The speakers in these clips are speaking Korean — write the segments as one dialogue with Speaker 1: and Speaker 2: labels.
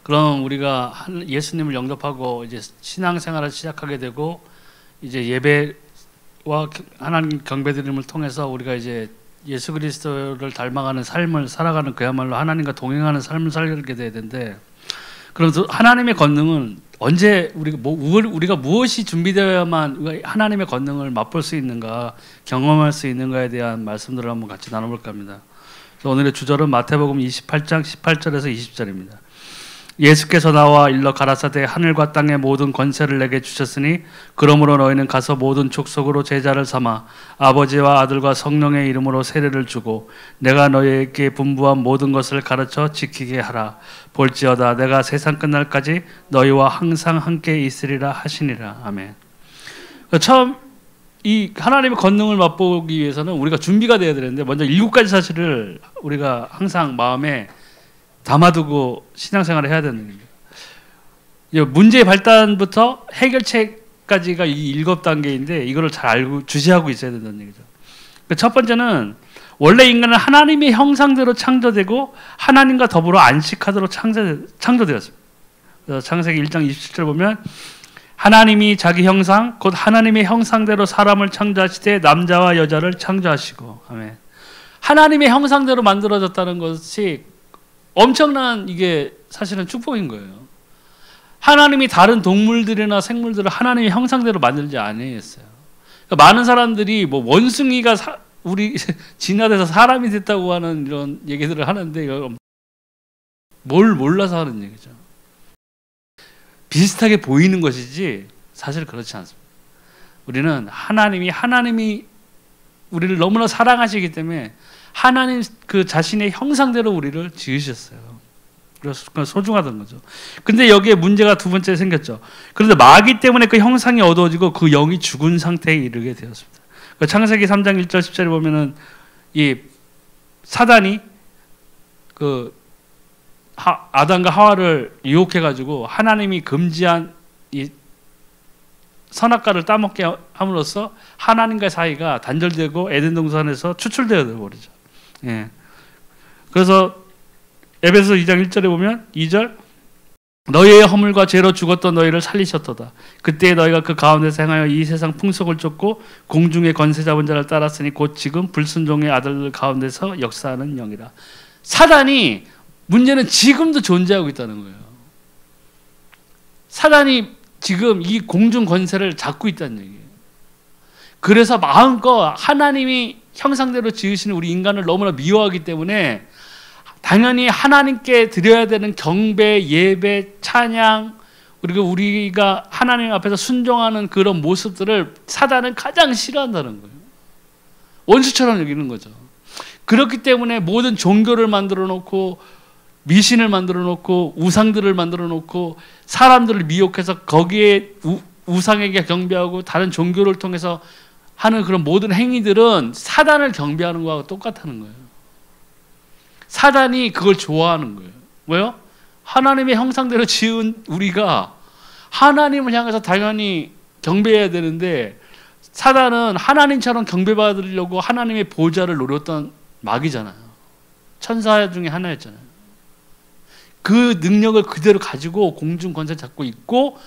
Speaker 1: 그럼 우리가 예수님을 영접하고 이제 신앙생활을 시작하게 되고 이제 예배와 하나님 경배드림을 통해서 우리가 이제 예수 그리스도를 닮아가는 삶을 살아가는 그야말로 하나님과 동행하는 삶을 살게 돼야 되는데, 그럼 하나님의 권능은 언제 우리가 무엇이 준비되어야만 하나님의 권능을 맛볼 수 있는가, 경험할 수 있는가에 대한 말씀들을 한번 같이 나눠볼까 합니다. 그래서 오늘의 주절은 마태복음 28장 18절에서 20절입니다. 예수께서 나와 일러 가라사대 하늘과 땅의 모든 권세를 내게 주셨으니 그러므로 너희는 가서 모든 족속으로 제자를 삼아 아버지와 아들과 성령의 이름으로 세례를 주고 내가 너희에게 분부한 모든 것을 가르쳐 지키게 하라. 볼지어다 내가 세상 끝날까지 너희와 항상 함께 있으리라 하시니라. 아멘. 처음 이 하나님의 권능을 맛보기 위해서는 우리가 준비가 되어야 되는데, 먼저 7가지 사실을 우리가 항상 마음에 담아두고 신앙생활을 해야 되는 겁니다. 문제의 발단부터 해결책까지가 이 7단계인데 이거를 잘 알고 주시하고 있어야 된다는 얘기죠. 첫 번째는 원래 인간은 하나님의 형상대로 창조되고 하나님과 더불어 안식하도록 창조되었습니다. 그래서 창세기 1장 27절 보면 하나님이 자기 형상 곧 하나님의 형상대로 사람을 창조하시되 남자와 여자를 창조하시고. 아멘. 하나님의 형상대로 만들어졌다는 것이 엄청난, 이게 사실은 축복인 거예요. 하나님이 다른 동물들이나 생물들을 하나님의 형상대로 만들지 아니했어요. 그러니까 많은 사람들이 뭐 원숭이가 우리 진화돼서 사람이 됐다고 하는 이런 얘기들을 하는데 이거 뭘 몰라서 하는 얘기죠. 비슷하게 보이는 것이지 사실 그렇지 않습니다. 우리는 하나님이 우리를 너무나 사랑하시기 때문에 하나님 그 자신의 형상대로 우리를 지으셨어요. 그래서 소중하던 거죠. 근데 여기에 문제가 두 번째 생겼죠. 그런데 마귀 때문에 그 형상이 어두워지고 그 영이 죽은 상태에 이르게 되었습니다. 창세기 3장 1절 10절에 보면은 이 사단이 그 아담과 하와를 유혹해가지고 하나님이 금지한 이 선악과를 따먹게 함으로써 하나님과 사이가 단절되고 에덴 동산에서 추출되어 버리죠. 예. 그래서 에베소 2장 1절에 보면 2절 너희의 허물과 죄로 죽었던 너희를 살리셨도다. 그때 너희가 그 가운데서 행하여 이 세상 풍속을 쫓고 공중의 권세 잡은 자를 따랐으니 곧 지금 불순종의 아들들 가운데서 역사하는 영이라. 사단이 문제는 지금도 존재하고 있다는 거예요. 사단이 지금 이 공중 권세를 잡고 있다는 얘기예요. 그래서 마음껏 하나님이 형상대로 지으시는 우리 인간을 너무나 미워하기 때문에 당연히 하나님께 드려야 되는 경배, 예배, 찬양, 그리고 우리가 하나님 앞에서 순종하는 그런 모습들을 사단은 가장 싫어한다는 거예요. 원수처럼 여기는 거죠. 그렇기 때문에 모든 종교를 만들어 놓고 미신을 만들어 놓고 우상들을 만들어 놓고 사람들을 미혹해서 거기에 우상에게 경배하고 다른 종교를 통해서 하는 그런 모든 행위들은 사단을 경배하는 거하고 똑같다는 거예요. 사단이 그걸 좋아하는 거예요. 왜요? 하나님의 형상대로 지은 우리가 하나님을 향해서 당연히 경배해야 되는데 사단은 하나님처럼 경배받으려고 하나님의 보좌를 노렸던 마귀잖아요. 천사 중에 하나였잖아요. 그 능력을 그대로 가지고 공중 권세 잡고 있고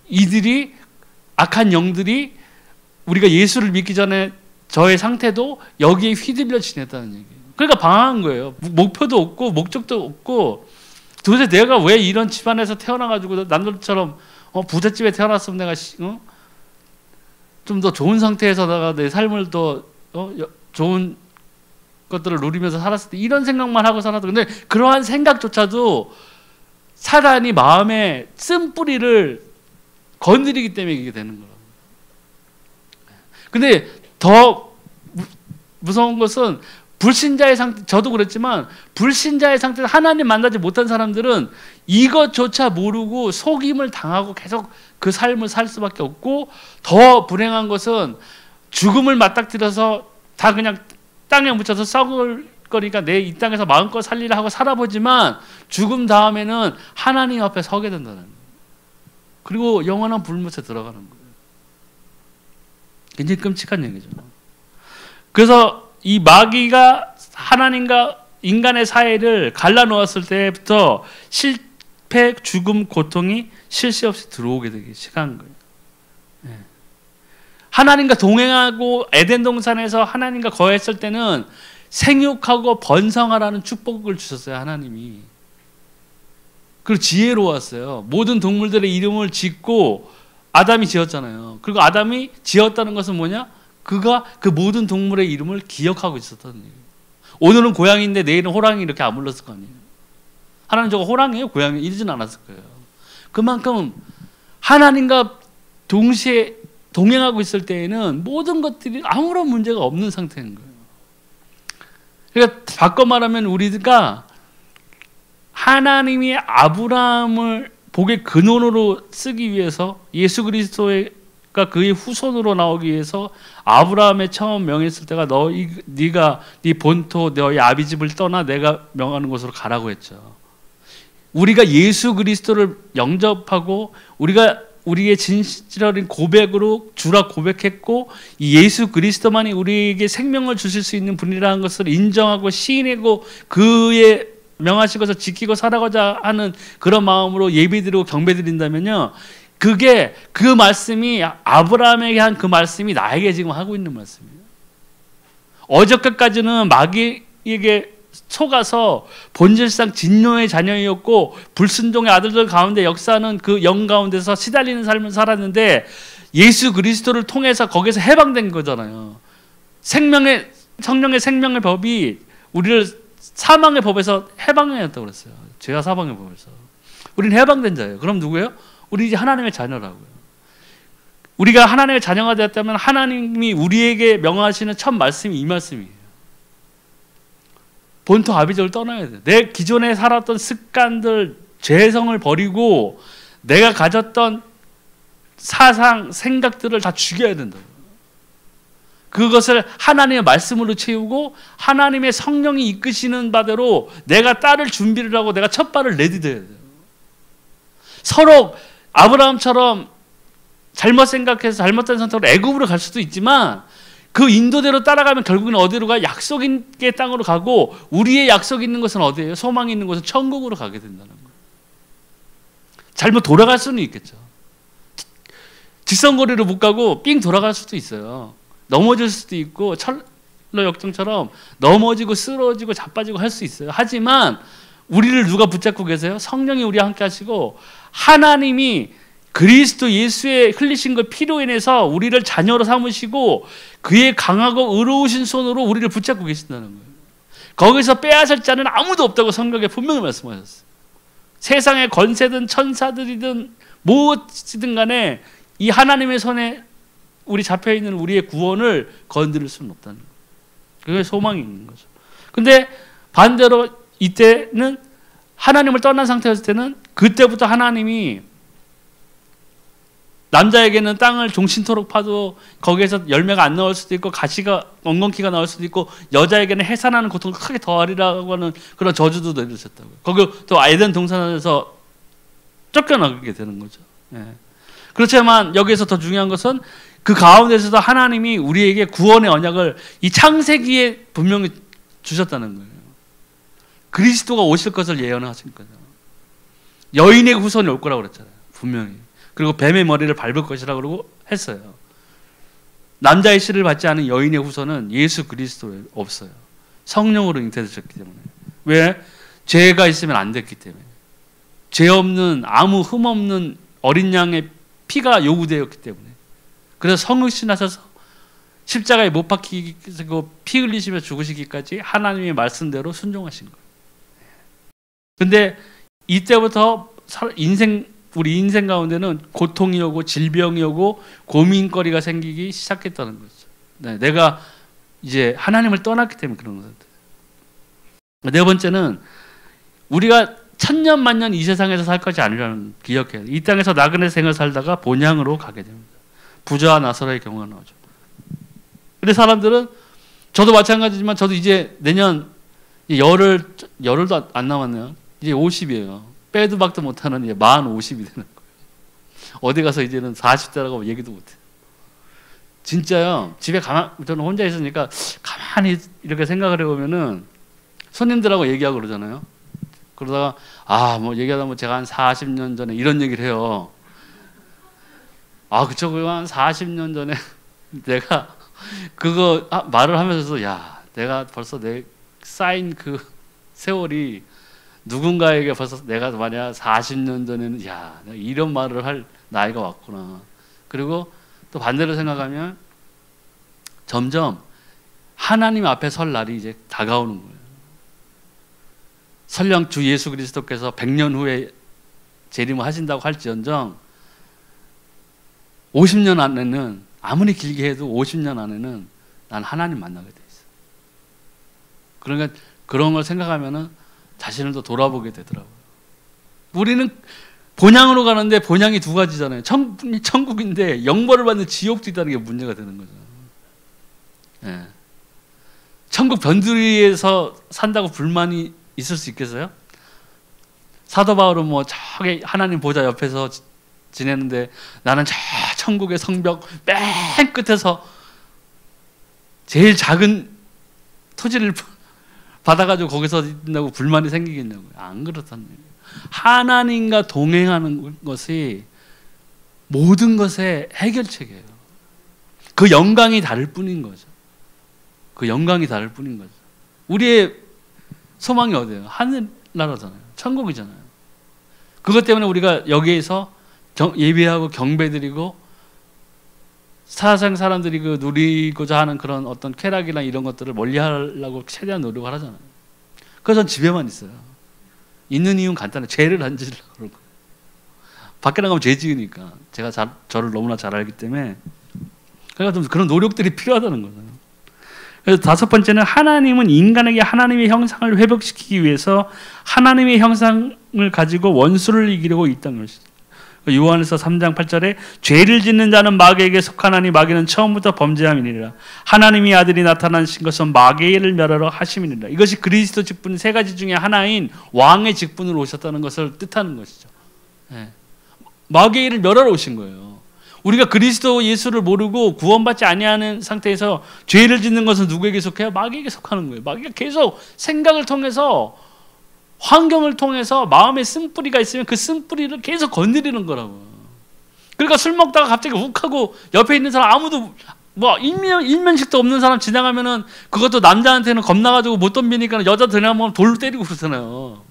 Speaker 1: 이들이 악한 영들이 우리가 예수를 믿기 전에 저의 상태도 여기에 휘둘려 지냈다는 얘기예요. 그러니까 방황한 거예요. 목표도 없고 목적도 없고 도대체 내가 왜 이런 집안에서 태어나가지고 남들처럼 부잣집에 태어났으면 내가 좀 더 좋은 상태에서다가 내 삶을 더 좋은 것들을 누리면서 살았을 때 이런 생각만 하고 살았던. 근데 그러한 생각조차도 사단이 마음에 쓴뿌리를 건드리기 때문에 이게 되는 거예요. 근데 더 무서운 것은 불신자의 상태, 저도 그랬지만 불신자의 상태에서 하나님 만나지 못한 사람들은 이것조차 모르고 속임을 당하고 계속 그 삶을 살 수밖에 없고, 더 불행한 것은 죽음을 맞닥뜨려서 다 그냥 땅에 묻혀서 썩을 거니까 내 이 땅에서 마음껏 살리라 하고 살아보지만 죽음 다음에는 하나님 앞에 서게 된다는 거예요. 그리고 영원한 불못에 들어가는 거예요. 굉장히 끔찍한 얘기죠. 그래서 이 마귀가 하나님과 인간의 사이를 갈라놓았을 때부터 습해, 죽음, 고통이 쉴 새 없이 들어오게 되기 시작한 거예요. 하나님과 동행하고 에덴 동산에서 하나님과 거했을 때는 생육하고 번성하라는 축복을 주셨어요, 하나님이. 그리고 지혜로웠어요. 모든 동물들의 이름을 짓고 아담이 지었잖아요. 그리고 아담이 지었다는 것은 뭐냐? 그가 그 모든 동물의 이름을 기억하고 있었다는 얘기예요. 오늘은 고양이인데 내일은 호랑이 이렇게 안 불렀을 거 아니에요. 하나님 저거 호랑이에요? 고양이 이러진 않았을 거예요. 그만큼 하나님과 동시에 동행하고 있을 때에는 모든 것들이 아무런 문제가 없는 상태인 거예요. 그러니까 바꿔 말하면 우리가 하나님이 아브라함을 복의 근원으로 쓰기 위해서 예수 그리스도가 그의 후손으로 나오기 위해서 아브라함의 처음 명했을 때가 네가 네 본토 너희 아비 집을 떠나 내가 명하는 곳으로 가라고 했죠. 우리가 예수 그리스도를 영접하고 우리의 진실한 고백으로 주라 고백했고 이 예수 그리스도만이 우리에게 생명을 주실 수 있는 분이라는 것을 인정하고 시인하고 그의 명하신 것을 지키고 살아가자 하는 그런 마음으로 예배드리고 경배드린다면요, 그게 그 말씀이 아브라함에게 한 그 말씀이 나에게 지금 하고 있는 말씀이에요. 어저께까지는 마귀에게 속아서 본질상 진노의 자녀였고 불순종의 아들들 가운데 역사하는 그 영 가운데서 시달리는 삶을 살았는데 예수 그리스도를 통해서 거기서 해방된 거잖아요. 성령의 생명의 법이 우리를 사망의 법에서 해방했다고 그랬어요. 죄와 사망의 법에서. 우리는 해방된 자예요. 그럼 누구예요? 우리 이제 하나님의 자녀라고요. 우리가 하나님의 자녀가 되었다면 하나님이 우리에게 명하시는 첫 말씀이 이 말씀이에요. 본토 아비집을 떠나야 돼. 내 기존에 살았던 습관들, 죄성을 버리고 내가 가졌던 사상, 생각들을 다 죽여야 된다. 그것을 하나님의 말씀으로 채우고 하나님의 성령이 이끄시는 바대로 내가 따를 준비를 하고 내가 첫 발을 내딛어야 돼요. 서로 아브라함처럼 잘못 생각해서 잘못된 선택으로 애굽으로 갈 수도 있지만 그 인도대로 따라가면 결국은 어디로 가? 약속의 땅으로 가고 우리의 약속이 있는 것은 어디예요? 소망이 있는 곳은 천국으로 가게 된다는 거예요. 잘못 돌아갈 수는 있겠죠. 직선거리로 못 가고 삥 돌아갈 수도 있어요. 넘어질 수도 있고 철로 역정처럼 넘어지고 쓰러지고 자빠지고 할 수 있어요. 하지만 우리를 누가 붙잡고 계세요? 성령이 우리와 함께 하시고 하나님이 그리스도 예수의 흘리신 그 피로 인해서 우리를 자녀로 삼으시고 그의 강하고 의로우신 손으로 우리를 붙잡고 계신다는 거예요. 거기서 빼앗을 자는 아무도 없다고 성경에 분명히 말씀하셨어요. 세상의 권세든 천사들이든 무엇이든 간에 이 하나님의 손에 우리 잡혀있는 우리의 구원을 건드릴 수는 없다는 거예요. 그게 소망이 있는 거죠. 근데 반대로 이때는 하나님을 떠난 상태였을 때는 그때부터 하나님이 남자에게는 땅을 종신토록 파도 거기에서 열매가 안 나올 수도 있고 가시가 엉겅퀴가 나올 수도 있고 여자에게는 해산하는 고통을 크게 더하리라고 하는 그런 저주도 내리셨다고요. 거기 또 에덴 동산에서 쫓겨나게 되는 거죠. 예. 그렇지만 여기에서 더 중요한 것은 그 가운데서도 하나님이 우리에게 구원의 언약을 이 창세기에 분명히 주셨다는 거예요. 그리스도가 오실 것을 예언하신 거죠. 여인의 후손이 올 거라고 그랬잖아요. 분명히. 그리고 뱀의 머리를 밟을 것이라고 그러고 했어요. 남자의 씨를 받지 않은 여인의 후손은 예수 그리스도에 없어요. 성령으로 잉태되셨기 때문에. 왜? 죄가 있으면 안 됐기 때문에. 죄 없는 아무 흠 없는 어린 양의 피가 요구되었기 때문에. 그래서 성육신하셔서 십자가에 못 박히고 피 흘리시며 죽으시기까지 하나님의 말씀대로 순종하신 거예요. 근데 이때부터 우리 인생 가운데는 고통이 오고 질병이 오고 고민거리가 생기기 시작했다는 거죠. 네, 내가 이제 하나님을 떠났기 때문에 그런 거죠. 네 번째는 우리가 천년 만년 이 세상에서 살 것이 아니라는 기억해야 돼요. 이 땅에서 나그네 생을 살다가 본향으로 가게 됩니다. 부자와 나사로의 경우가 나오죠. 근데 사람들은 저도 마찬가지지만 저도 이제 내년 열흘도 안 남았네요. 이제 50이에요. 빼도 박도 못하는 이제 만 50이 되는 거예요. 어디 가서 이제는 40대라고 얘기도 못해요. 진짜요. 집에 저는 혼자 있으니까 가만히 이렇게 생각을 해보면은 손님들하고 얘기하고 그러잖아요. 그러다가 뭐 얘기하다 보면 제가 한 40년 전에 이런 얘기를 해요. 그쵸, 그거 한 40년 전에 내가 그거 말을 하면서도 내가 벌써 내 쌓인 그 세월이 누군가에게 벌써 내가 만약 40년 전에는 내가 이런 말을 할 나이가 왔구나. 그리고 또 반대로 생각하면 점점 하나님 앞에 설 날이 이제 다가오는 거예요. 설령 주 예수 그리스도께서 100년 후에 재림을 하신다고 할지언정 50년 안에는, 아무리 길게 해도 50년 안에는 난 하나님 만나게 돼 있어요. 그러니까 그런 걸 생각하면은 자신을 더 돌아보게 되더라고요. 우리는 본향으로 가는데 본향이 두 가지잖아요. 천국인데 영벌을 받는 지옥도 있다는 게 문제가 되는 거죠. 예. 천국 변두리에서 산다고 불만이 있을 수 있겠어요? 사도 바울은 저기 하나님 보좌 옆에서 지내는데 나는 저 천국의 성벽 맨 끝에서 제일 작은 토지를 받아가지고 거기서 있다고 불만이 생기겠냐고요. 안 그렇다는 얘기예요. 하나님과 동행하는 것이 모든 것의 해결책이에요. 그 영광이 다를 뿐인 거죠. 그 영광이 다를 뿐인 거죠. 우리의 소망이 어디예요? 하늘나라잖아요. 천국이잖아요. 그것 때문에 우리가 여기에서 예배하고 경배드리고 사상 사람들이 그 누리고자 하는 그런 어떤 쾌락이나 이런 것들을 멀리하려고 최대한 노력을 하잖아요. 그래서 전 집에만 있어요. 있는 이유는 간단해요. 죄를 안 지으려고 그러고. 밖에 나가면 죄 지으니까. 제가 저를 너무나 잘 알기 때문에. 그러니까 좀 그런 노력들이 필요하다는 거죠. 그래서 다섯 번째는 하나님은 인간에게 하나님의 형상을 회복시키기 위해서 하나님의 형상을 가지고 원수를 이기려고 있다는 것이죠. 요한일서 3장 8절에 죄를 짓는 자는 마귀에게 속하나니 마귀는 처음부터 범죄함이니라. 하나님의 아들이 나타나신 것은 마귀를 멸하러 하심이니라. 이것이 그리스도 직분 세 가지 중에 하나인 왕의 직분으로 오셨다는 것을 뜻하는 것이죠. 네. 마귀를 멸하러 오신 거예요. 우리가 그리스도 예수를 모르고 구원받지 아니하는 상태에서 죄를 짓는 것은 누구에게 속해요? 마귀에게 속하는 거예요. 마귀가 계속 생각을 통해서, 환경을 통해서 마음에 쓴뿌리가 있으면 그 쓴뿌리를 계속 건드리는 거라고. 그러니까 술 먹다가 갑자기 욱하고 옆에 있는 사람 아무도 일면식도 없는 사람 지나가면은 그것도 남자한테는 겁나가지고 못 덤비니까 여자 들어가면 돌로 때리고 그러잖아요.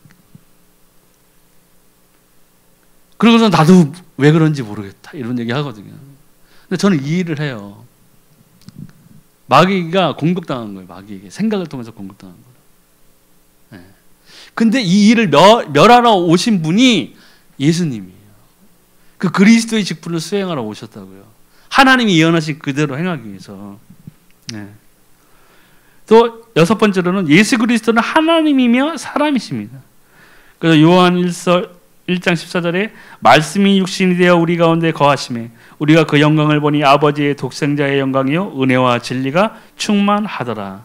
Speaker 1: 그러고서 나도 왜 그런지 모르겠다 이런 얘기 하거든요. 근데 저는 이 일을 해요. 마귀가 공격당한 거예요. 마귀에게 생각을 통해서 공격당한 거예요. 네. 근데 이 일을 멸하러 오신 분이 예수님이에요. 그 그리스도의 직분을 수행하러 오셨다고요. 하나님이 예언하신 그대로 행하기 위해서. 네. 또 여섯 번째로는 예수 그리스도는 하나님이며 사람이십니다. 그래서 요한 1장 14절에 말씀이 육신이 되어 우리 가운데 거하심에 우리가 그 영광을 보니 아버지의 독생자의 영광이요 은혜와 진리가 충만하더라.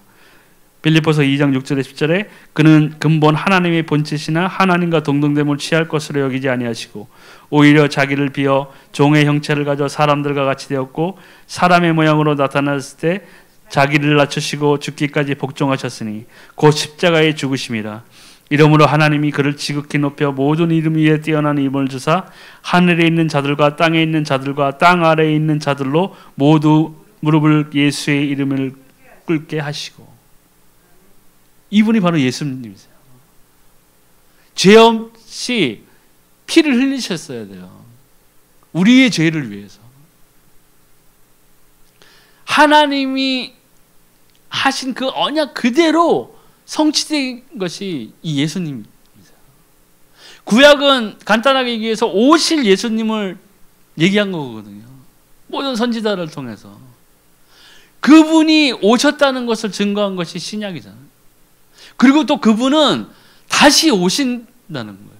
Speaker 1: 빌립보서 2장 6절에 10절에 그는 근본 하나님의 본체시나 하나님과 동등됨을 취할 것으로 여기지 아니하시고 오히려 자기를 비어 종의 형체를 가져 사람들과 같이 되었고 사람의 모양으로 나타났을 때 자기를 낮추시고 죽기까지 복종하셨으니 곧 십자가에 죽으심이라. 이러므로 하나님이 그를 지극히 높여 모든 이름 위에 뛰어난 이름을 주사 하늘에 있는 자들과 땅에 있는 자들과 땅 아래에 있는 자들로 모두 무릎을 예수의 이름을 꿇게 하시고. 이분이 바로 예수님이세요. 죄 없이 피를 흘리셨어야 돼요. 우리의 죄를 위해서. 하나님이 하신 그 언약 그대로 성취된 것이 이 예수님입니다. 구약은 간단하게 얘기해서 오실 예수님을 얘기한 거거든요. 모든 선지자를 통해서. 그분이 오셨다는 것을 증거한 것이 신약이잖아요. 그리고 또 그분은 다시 오신다는 거예요.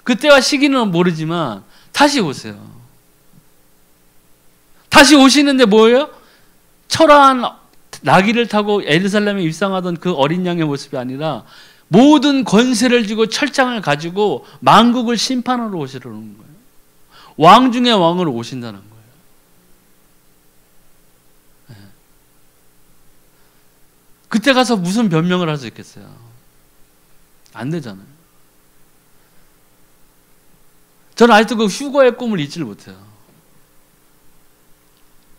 Speaker 1: 그때와 시기는 모르지만 다시 오세요. 다시 오시는데 뭐예요? 초라한 나귀를 타고 예루살렘에 입성하던 그 어린 양의 모습이 아니라 모든 권세를 쥐고 철장을 가지고 만국을 심판하러 오시려는 거예요. 왕 중에 왕으로 오신다는 거예요. 네. 그때 가서 무슨 변명을 할 수 있겠어요? 안 되잖아요. 저는 아직도 그 휴거의 꿈을 잊지를 못해요.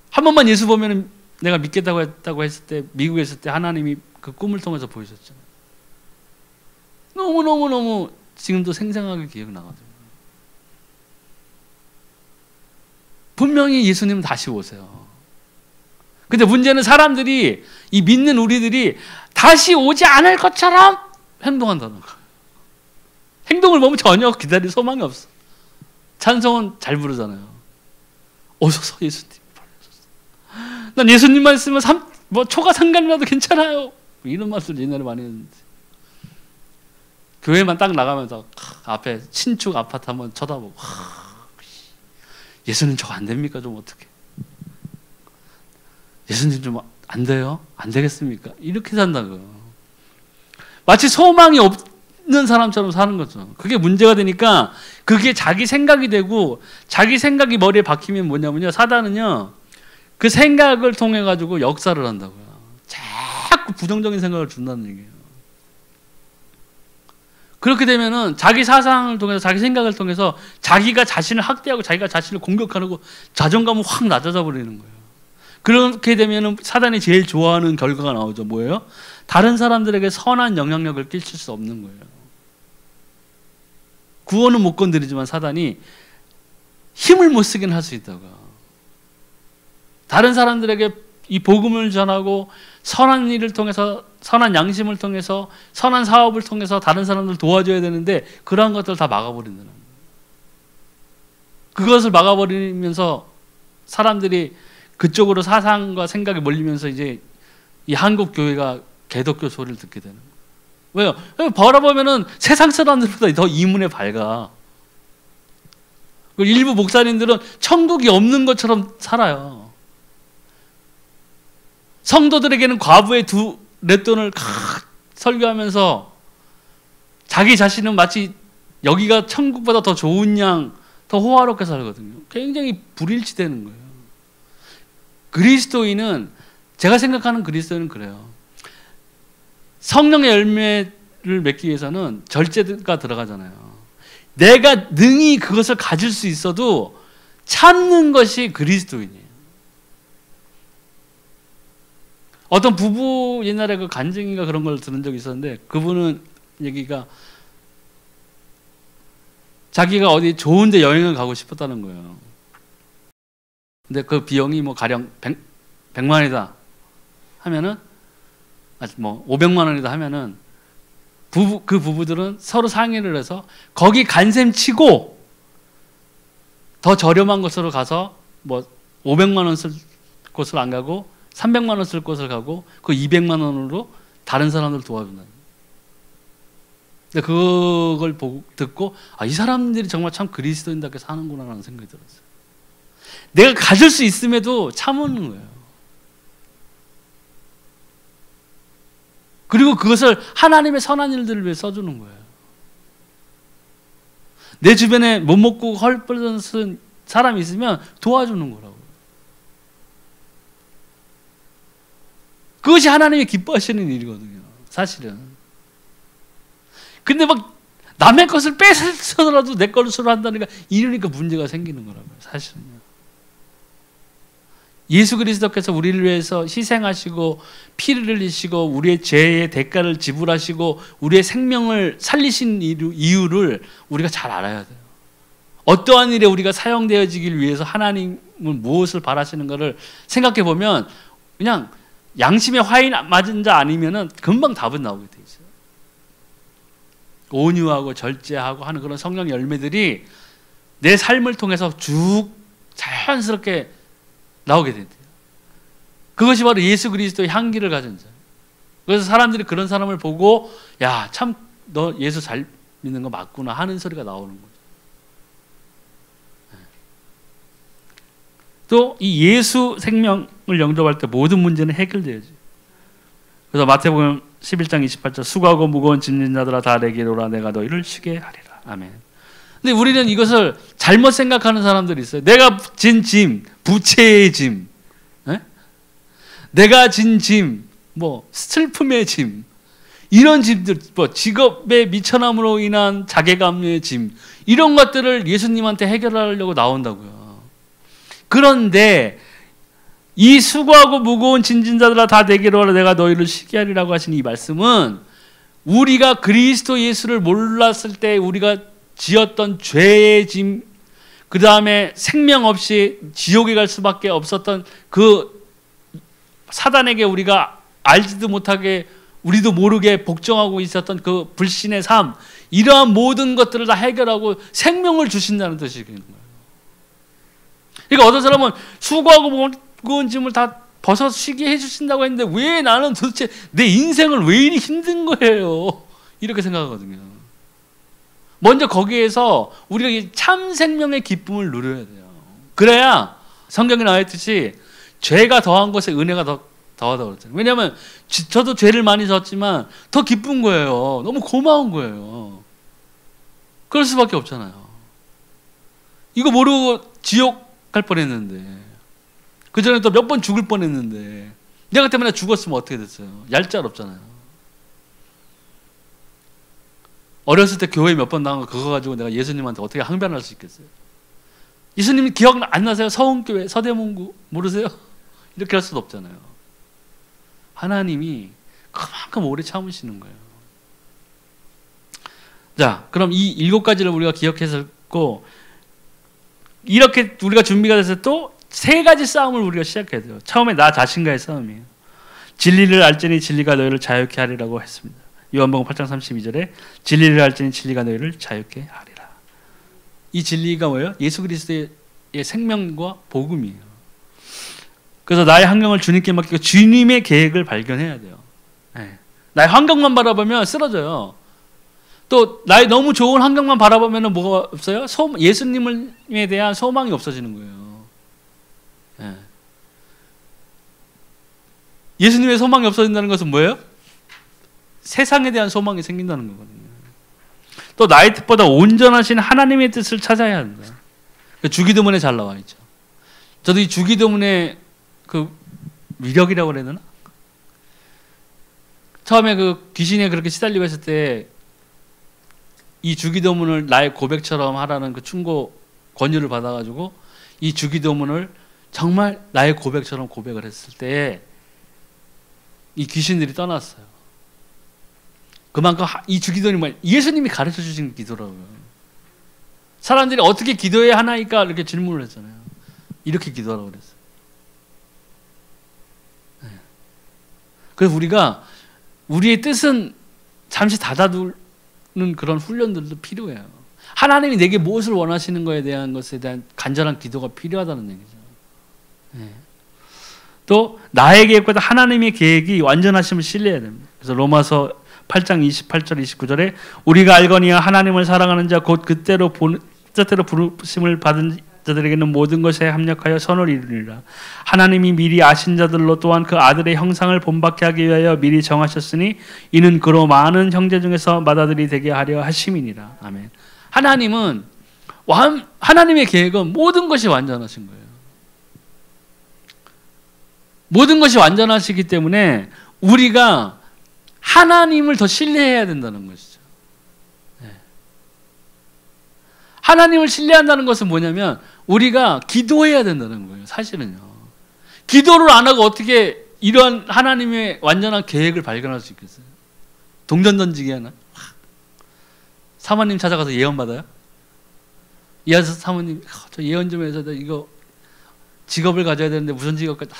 Speaker 1: 한 번만 예수 보면 내가 믿겠다고 했을 때, 미국에 있을 때 하나님이 그 꿈을 통해서 보여줬잖아요. 너무너무너무 지금도 생생하게 기억나거든요. 분명히 예수님은 다시 오세요. 근데 문제는 사람들이, 이 믿는 우리들이 다시 오지 않을 것처럼 행동한다는 거예요. 행동을 보면 전혀 기다릴 소망이 없어. 찬송은 잘 부르잖아요. 오소서 예수님. 난 예수님만 있으면 초가 상관이라도 괜찮아요. 이런 말씀을 옛날에 많이 했는데, 교회만 딱 나가면서 앞에 신축 아파트 한번 쳐다보고, 예수님 저거 안 됩니까? 좀 어떻게? 예수님 좀 안 돼요? 안 되겠습니까? 이렇게 산다고요. 마치 소망이 없는 사람처럼 사는 거죠. 그게 문제가 되니까 그게 자기 생각이 되고, 자기 생각이 머리에 박히면 뭐냐면요, 사단은요 그 생각을 통해 가지고 역사를 한다고요. 자꾸 부정적인 생각을 준다는 얘기예요. 그렇게 되면은 자기 사상을 통해서, 자기 생각을 통해서 자기가 자신을 학대하고 자기가 자신을 공격하고 자존감은 확 낮아져 버리는 거예요. 그렇게 되면은 사단이 제일 좋아하는 결과가 나오죠. 뭐예요? 다른 사람들에게 선한 영향력을 끼칠 수 없는 거예요. 구원은 못 건드리지만 사단이 힘을 못 쓰긴 할 수 있다고요. 다른 사람들에게 이 복음을 전하고 선한 일을 통해서, 선한 양심을 통해서, 선한 사업을 통해서 다른 사람들 도와줘야 되는데 그러한 것들을 다 막아버린다는 거예요. 그것을 막아버리면서 사람들이 그쪽으로 사상과 생각이 몰리면서 이제 이 한국 교회가 개독교 소리를 듣게 되는 거예요. 왜요? 바라보면은 세상 사람들보다 더 이문에 밝아. 일부 목사님들은 천국이 없는 것처럼 살아요. 성도들에게는 과부의 렛돈을 설교하면서 자기 자신은 마치 여기가 천국보다 더 좋은 양, 더 호화롭게 살거든요. 굉장히 불일치되는 거예요. 그리스도인은, 제가 생각하는 그리스도인은 그래요. 성령의 열매를 맺기 위해서는 절제가 들어가잖아요. 내가 능히 그것을 가질 수 있어도 참는 것이 그리스도인이에요. 어떤 부부, 옛날에 그 간증이가 그런 걸 들은 적이 있었는데, 그분은 얘기가 자기가 어디 좋은 데 여행을 가고 싶었다는 거예요. 근데 그 비용이 뭐 가령 100만 원이다 하면은, 뭐 500만 원이다 하면은 그 부부들은 서로 상의를 해서 거기 간셈 치고 더 저렴한 곳으로 가서 뭐 500만 원 쓸 곳을 안 가고 300만 원 쓸 곳을 가고 그 200만 원으로 다른 사람들 도와준다. 근데 그걸 듣고 이 사람들이 정말 참 그리스도인답게 사는구나라는 생각이 들었어요. 내가 가질 수 있음에도 참는 거예요. 그리고 그것을 하나님의 선한 일들을 위해 써주는 거예요. 내 주변에 못 먹고 헐벗은 사람이 있으면 도와주는 거라고. 그것이 하나님이 기뻐하시는 일이거든요, 사실은. 근데 막 남의 것을 뺏어서라도 내 것으로 한다니까, 이러니까 문제가 생기는 거라고요, 사실은요. 예수 그리스도께서 우리를 위해서 희생하시고 피를 흘리시고 우리의 죄의 대가를 지불하시고 우리의 생명을 살리신 이유를 우리가 잘 알아야 돼요. 어떠한 일에 우리가 사용되어지길 위해서 하나님은 무엇을 바라시는 것을 생각해 보면 그냥 양심에 화인 맞은 자 아니면은 금방 답은 나오게 돼 있어요. 온유하고 절제하고 하는 그런 성령 열매들이 내 삶을 통해서 쭉 자연스럽게 나오게 된대요. 그것이 바로 예수 그리스도의 향기를 가진 자예요. 그래서 사람들이 그런 사람을 보고 야, 참 너 예수 잘 믿는 거 맞구나 하는 소리가 나오는 거죠. 또 이 예수 생명을 영접할 때 모든 문제는 해결돼야지. 그래서 마태복음 11장 28절 수고하고 무거운 짐진 자들아 다 내게로 오라 내가 너희를 쉬게 하리라. 아멘. 근데 우리는 이것을 잘못 생각하는 사람들이 있어요. 내가 진 짐, 부채의 짐, 내가 진 짐, 뭐 슬픔의 짐, 이런 짐들, 뭐 직업의 미천함으로 인한 자괴감의 짐, 이런 것들을 예수님한테 해결하려고 나온다고요. 그런데 이 수고하고 무거운 짐진 자들아 다 내게로 오라 내가 너희를 쉬게 하리라고 하신 이 말씀은 우리가 그리스도 예수를 몰랐을 때 우리가 지었던 죄의 짐, 그 다음에 생명 없이 지옥에 갈 수밖에 없었던 그 사단에게 우리가 알지도 못하게 우리도 모르게 복종하고 있었던 그 불신의 삶, 이러한 모든 것들을 다 해결하고 생명을 주신다는 뜻이겠는 거예요. 그러니까 어떤 사람은 수고하고 무거운 짐을 다 벗어 쉬게 해주신다고 했는데 왜 나는 도대체 내 인생을 왜 이리 힘든 거예요? 이렇게 생각하거든요. 먼저 거기에서 우리가 참 생명의 기쁨을 누려야 돼요. 그래야 성경에 나와 있듯이 죄가 더한 것에 은혜가 더하다고 그랬잖아요. 왜냐하면 저도 죄를 많이 졌지만 더 기쁜 거예요. 너무 고마운 거예요. 그럴 수밖에 없잖아요. 이거 모르고 지옥 갈 뻔했는데, 그 전에 또 몇 번 죽을 뻔했는데, 내가 때문에 죽었으면 어떻게 됐어요? 얄짤없잖아요. 어렸을 때 교회 몇 번 나간 거 그거 가지고 내가 예수님한테 어떻게 항변할 수 있겠어요? 예수님 기억 안 나세요? 서운교회, 서대문구 모르세요? 이렇게 할 수도 없잖아요. 하나님이 그만큼 오래 참으시는 거예요. 자, 그럼 이 7가지를 우리가 기억했었고, 이렇게 우리가 준비가 돼서 또 3가지 싸움을 우리가 시작해야 돼요. 처음에 나 자신과의 싸움이에요. 진리를 알지니 진리가 너희를 자유케 하리라고 했습니다. 요한복음 8장 32절에 진리를 알지니 진리가 너희를 자유케 하리라. 이 진리가 뭐예요? 예수 그리스도의 생명과 복음이에요. 그래서 나의 환경을 주님께 맡기고 주님의 계획을 발견해야 돼요. 네. 나의 환경만 바라보면 쓰러져요. 또 나의 너무 좋은 환경만 바라보면 뭐가 없어요? 예수님에 대한 소망이 없어지는 거예요. 네. 예수님의 소망이 없어진다는 것은 뭐예요? 세상에 대한 소망이 생긴다는 거거든요. 또 나의 뜻보다 온전하신 하나님의 뜻을 찾아야 한다. 주기도문에 잘 나와 있죠. 저도 이 주기도문의 그 위력이라고 그래야 되나? 처음에 그 귀신에 그렇게 시달리고 했을 때 이 주기도문을 나의 고백처럼 하라는 그 충고 권유를 받아가지고 이 주기도문을 정말 나의 고백처럼 고백을 했을 때 이 귀신들이 떠났어요. 그만큼 이 주기도문이 예수님이 가르쳐 주신 기도라고요. 사람들이 어떻게 기도해야 하나이까 이렇게 질문을 했잖아요. 이렇게 기도하라고 그랬어요. 네. 그래서 우리가 우리의 뜻은 잠시 닫아두는 그런 훈련들도 필요해요. 하나님이 내게 무엇을 원하시는 거에 대한 것에 대한 간절한 기도가 필요하다는 얘기죠. 네. 또 나의 계획보다 하나님의 계획이 완전하심을 신뢰해야 됩니다. 그래서 로마서 8장 28절 29절에 우리가 알거니와 하나님을 사랑하는 자 곧 뜻대로 부르심을 받은 자들에게는 모든 것에 합력하여 선을 이루리라. 하나님이 미리 아신 자들로 또한 그 아들의 형상을 본받게 하기 위하여 미리 정하셨으니 이는 그로 많은 형제 중에서 맏아들이 되게 하려 하심이니라. 아멘. 하나님의 계획은 모든 것이 완전하신 거예요. 모든 것이 완전하시기 때문에 우리가 하나님을 더 신뢰해야 된다는 것이죠. 네. 하나님을 신뢰한다는 것은 뭐냐면 우리가 기도해야 된다는 거예요. 사실은요. 기도를 안 하고 어떻게 이런 하나님의 완전한 계획을 발견할 수 있겠어요? 동전 던지기 하나? 사모님 찾아가서 예언 받아요? 이하서 사모님 저 예언 좀 해서 이거 직업을 가져야 되는데 무슨 직업까지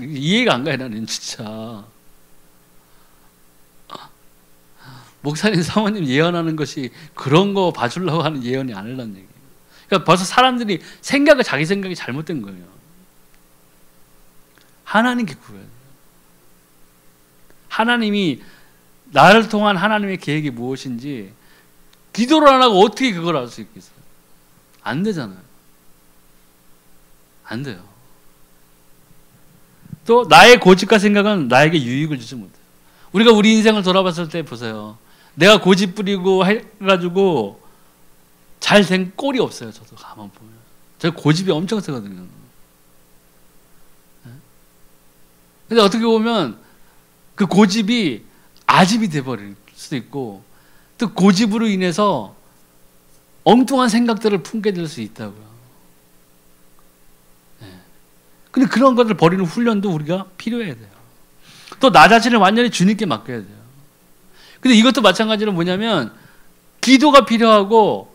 Speaker 1: 이해가 안 가요. 나는 진짜 목사님 사모님 예언하는 것이 그런 거 봐주려고 하는 예언이 아니라는 얘기예요. 그러니까 벌써 사람들이 자기 생각이 잘못된 거예요. 하나님께 구해야 돼요. 하나님이 나를 통한 하나님의 계획이 무엇인지 기도를 안 하고 어떻게 그걸 알 수 있겠어요? 안 되잖아요. 안 돼요. 또 나의 고집과 생각은 나에게 유익을 주지 못해요. 우리가 우리 인생을 돌아봤을 때 보세요. 내가 고집 부리고 해가지고 잘 된 꼴이 없어요. 저도 가만 보면. 제가 고집이 엄청 세거든요. 근데 어떻게 보면 그 고집이 아집이 돼버릴 수도 있고, 또 고집으로 인해서 엉뚱한 생각들을 품게 될 수 있다고요. 근데 그런 것을 버리는 훈련도 우리가 필요해야 돼요. 또 나 자신을 완전히 주님께 맡겨야 돼요. 근데 이것도 마찬가지로 뭐냐면, 기도가 필요하고,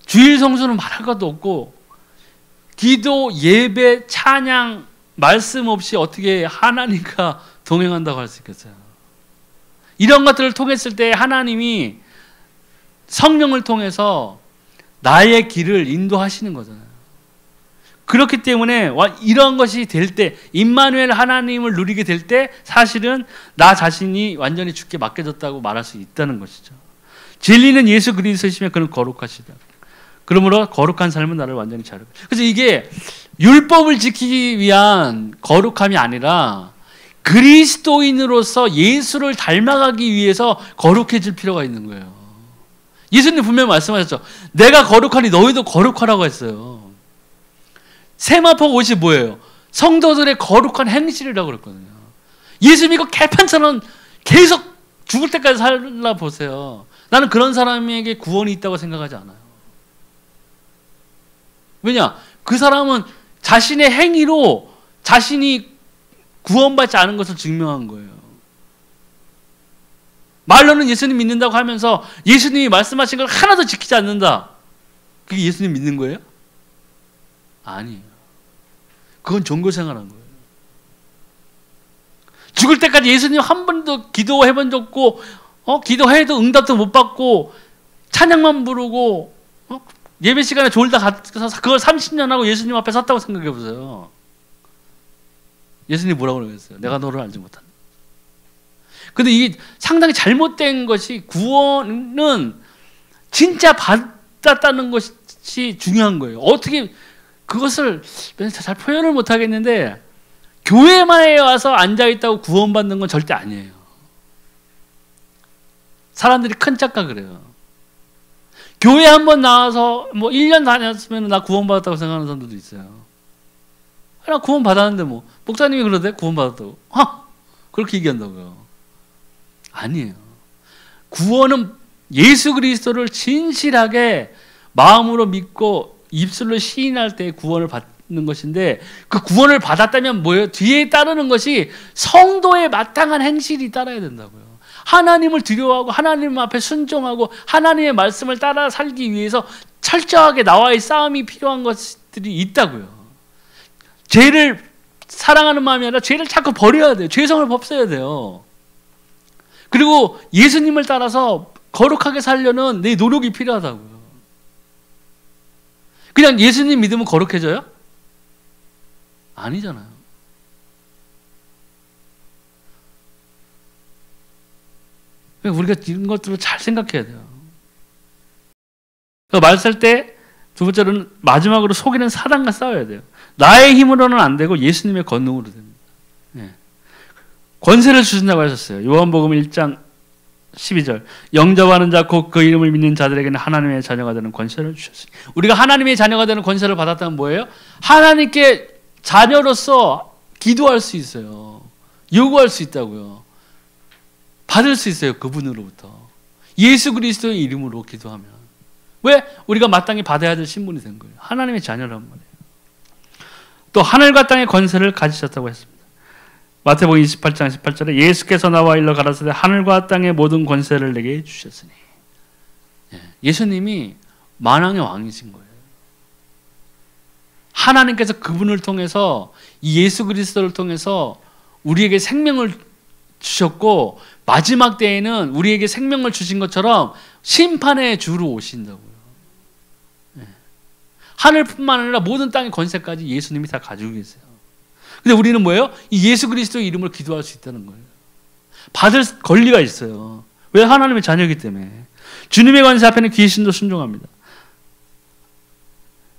Speaker 1: 주일 성수는 말할 것도 없고, 기도, 예배, 찬양, 말씀 없이 어떻게 하나님과 동행한다고 할 수 있겠어요? 이런 것들을 통했을 때 하나님이 성령을 통해서 나의 길을 인도하시는 거잖아요. 그렇기 때문에 이런 것이 될 때, 임마누엘 하나님을 누리게 될 때 사실은 나 자신이 완전히 주께 맡겨졌다고 말할 수 있다는 것이죠. 진리는 예수 그리스도이시며 그는 거룩하시다. 그러므로 거룩한 삶은 나를 완전히 자르고. 그래서 이게 율법을 지키기 위한 거룩함이 아니라 그리스도인으로서 예수를 닮아가기 위해서 거룩해질 필요가 있는 거예요. 예수님 분명히 말씀하셨죠. 내가 거룩하니 너희도 거룩하라고 했어요. 세마포 옷이 뭐예요? 성도들의 거룩한 행실이라고 그랬거든요. 예수 믿고 개판처럼 계속 죽을 때까지 살라 보세요. 나는 그런 사람에게 구원이 있다고 생각하지 않아요. 왜냐? 그 사람은 자신의 행위로 자신이 구원받지 않은 것을 증명한 거예요. 말로는 예수님 믿는다고 하면서 예수님이 말씀하신 걸 하나도 지키지 않는다. 그게 예수님 믿는 거예요? 아니에요. 그건 종교생활한 거예요. 죽을 때까지 예수님 한 번도 기도해 본 적 없고, 기도해도 응답도 못 받고, 찬양만 부르고, 예배 시간에 졸다 가서 그걸 30년 하고 예수님 앞에 섰다고 생각해 보세요. 예수님 뭐라고 그러겠어요? 내가 너를 알지 못한다. 근데 이게 상당히 잘못된 것이, 구원은 진짜 받았다는 것이 중요한 거예요. 어떻게 그것을 잘 표현을 못 하겠는데, 교회만에 와서 앉아있다고 구원받는 건 절대 아니에요. 사람들이 큰 착각을 해요. 교회 한번 나와서 1년 다녔으면 나 구원받았다고 생각하는 사람들도 있어요. 나 구원받았는데 목사님이 그러대 구원받았다고. 그렇게 얘기한다고요. 아니에요. 구원은 예수 그리스도를 진실하게 마음으로 믿고 입술로 시인할 때 구원을 받는 것인데, 그 구원을 받았다면 뭐예요? 뒤에 따르는 것이 성도의 마땅한 행실이 따라야 된다고요. 하나님을 두려워하고 하나님 앞에 순종하고 하나님의 말씀을 따라 살기 위해서 철저하게 나와의 싸움이 필요한 것들이 있다고요. 죄를 사랑하는 마음이 아니라 죄를 자꾸 버려야 돼요. 죄성을 없애야 돼요. 그리고 예수님을 따라서 거룩하게 살려는 내 노력이 필요하다고요. 그냥 예수님 믿으면 거룩해져요? 아니잖아요. 우리가 이런 것들을 잘 생각해야 돼요. 말 살 때 두 번째로는 마지막으로 속이는 사단과 싸워야 돼요. 나의 힘으로는 안 되고 예수님의 권능으로 됩니다. 권세를 주신다고 하셨어요. 요한복음 1장 12절. 영접하는 자 곧 그 이름을 믿는 자들에게는 하나님의 자녀가 되는 권세를 주셨어요. 우리가 하나님의 자녀가 되는 권세를 받았다면 뭐예요? 하나님께 자녀로서 기도할 수 있어요. 요구할 수 있다고요. 받을 수 있어요. 그분으로부터. 예수 그리스도의 이름으로 기도하면. 왜? 우리가 마땅히 받아야 될 신분이 된 거예요. 하나님의 자녀란 말이에요. 또 하늘과 땅의 권세를 가지셨다고 했습니다. 마태복음 28장 18절에 예수께서 나와 일러 가라사대 하늘과 땅의 모든 권세를 내게 주셨으니. 예수님이 만왕의 왕이신 거예요. 하나님께서 그분을 통해서, 이 예수 그리스도를 통해서 우리에게 생명을 주셨고, 마지막 때에는 우리에게 생명을 주신 것처럼 심판의 주로 오신다고요. 하늘뿐만 아니라 모든 땅의 권세까지 예수님이 다 가지고 계세요. 근데 우리는 뭐예요? 이 예수 그리스도의 이름을 기도할 수 있다는 거예요. 받을 권리가 있어요. 왜? 하나님의 자녀이기 때문에. 주님의 권세 앞에는 귀신도 순종합니다.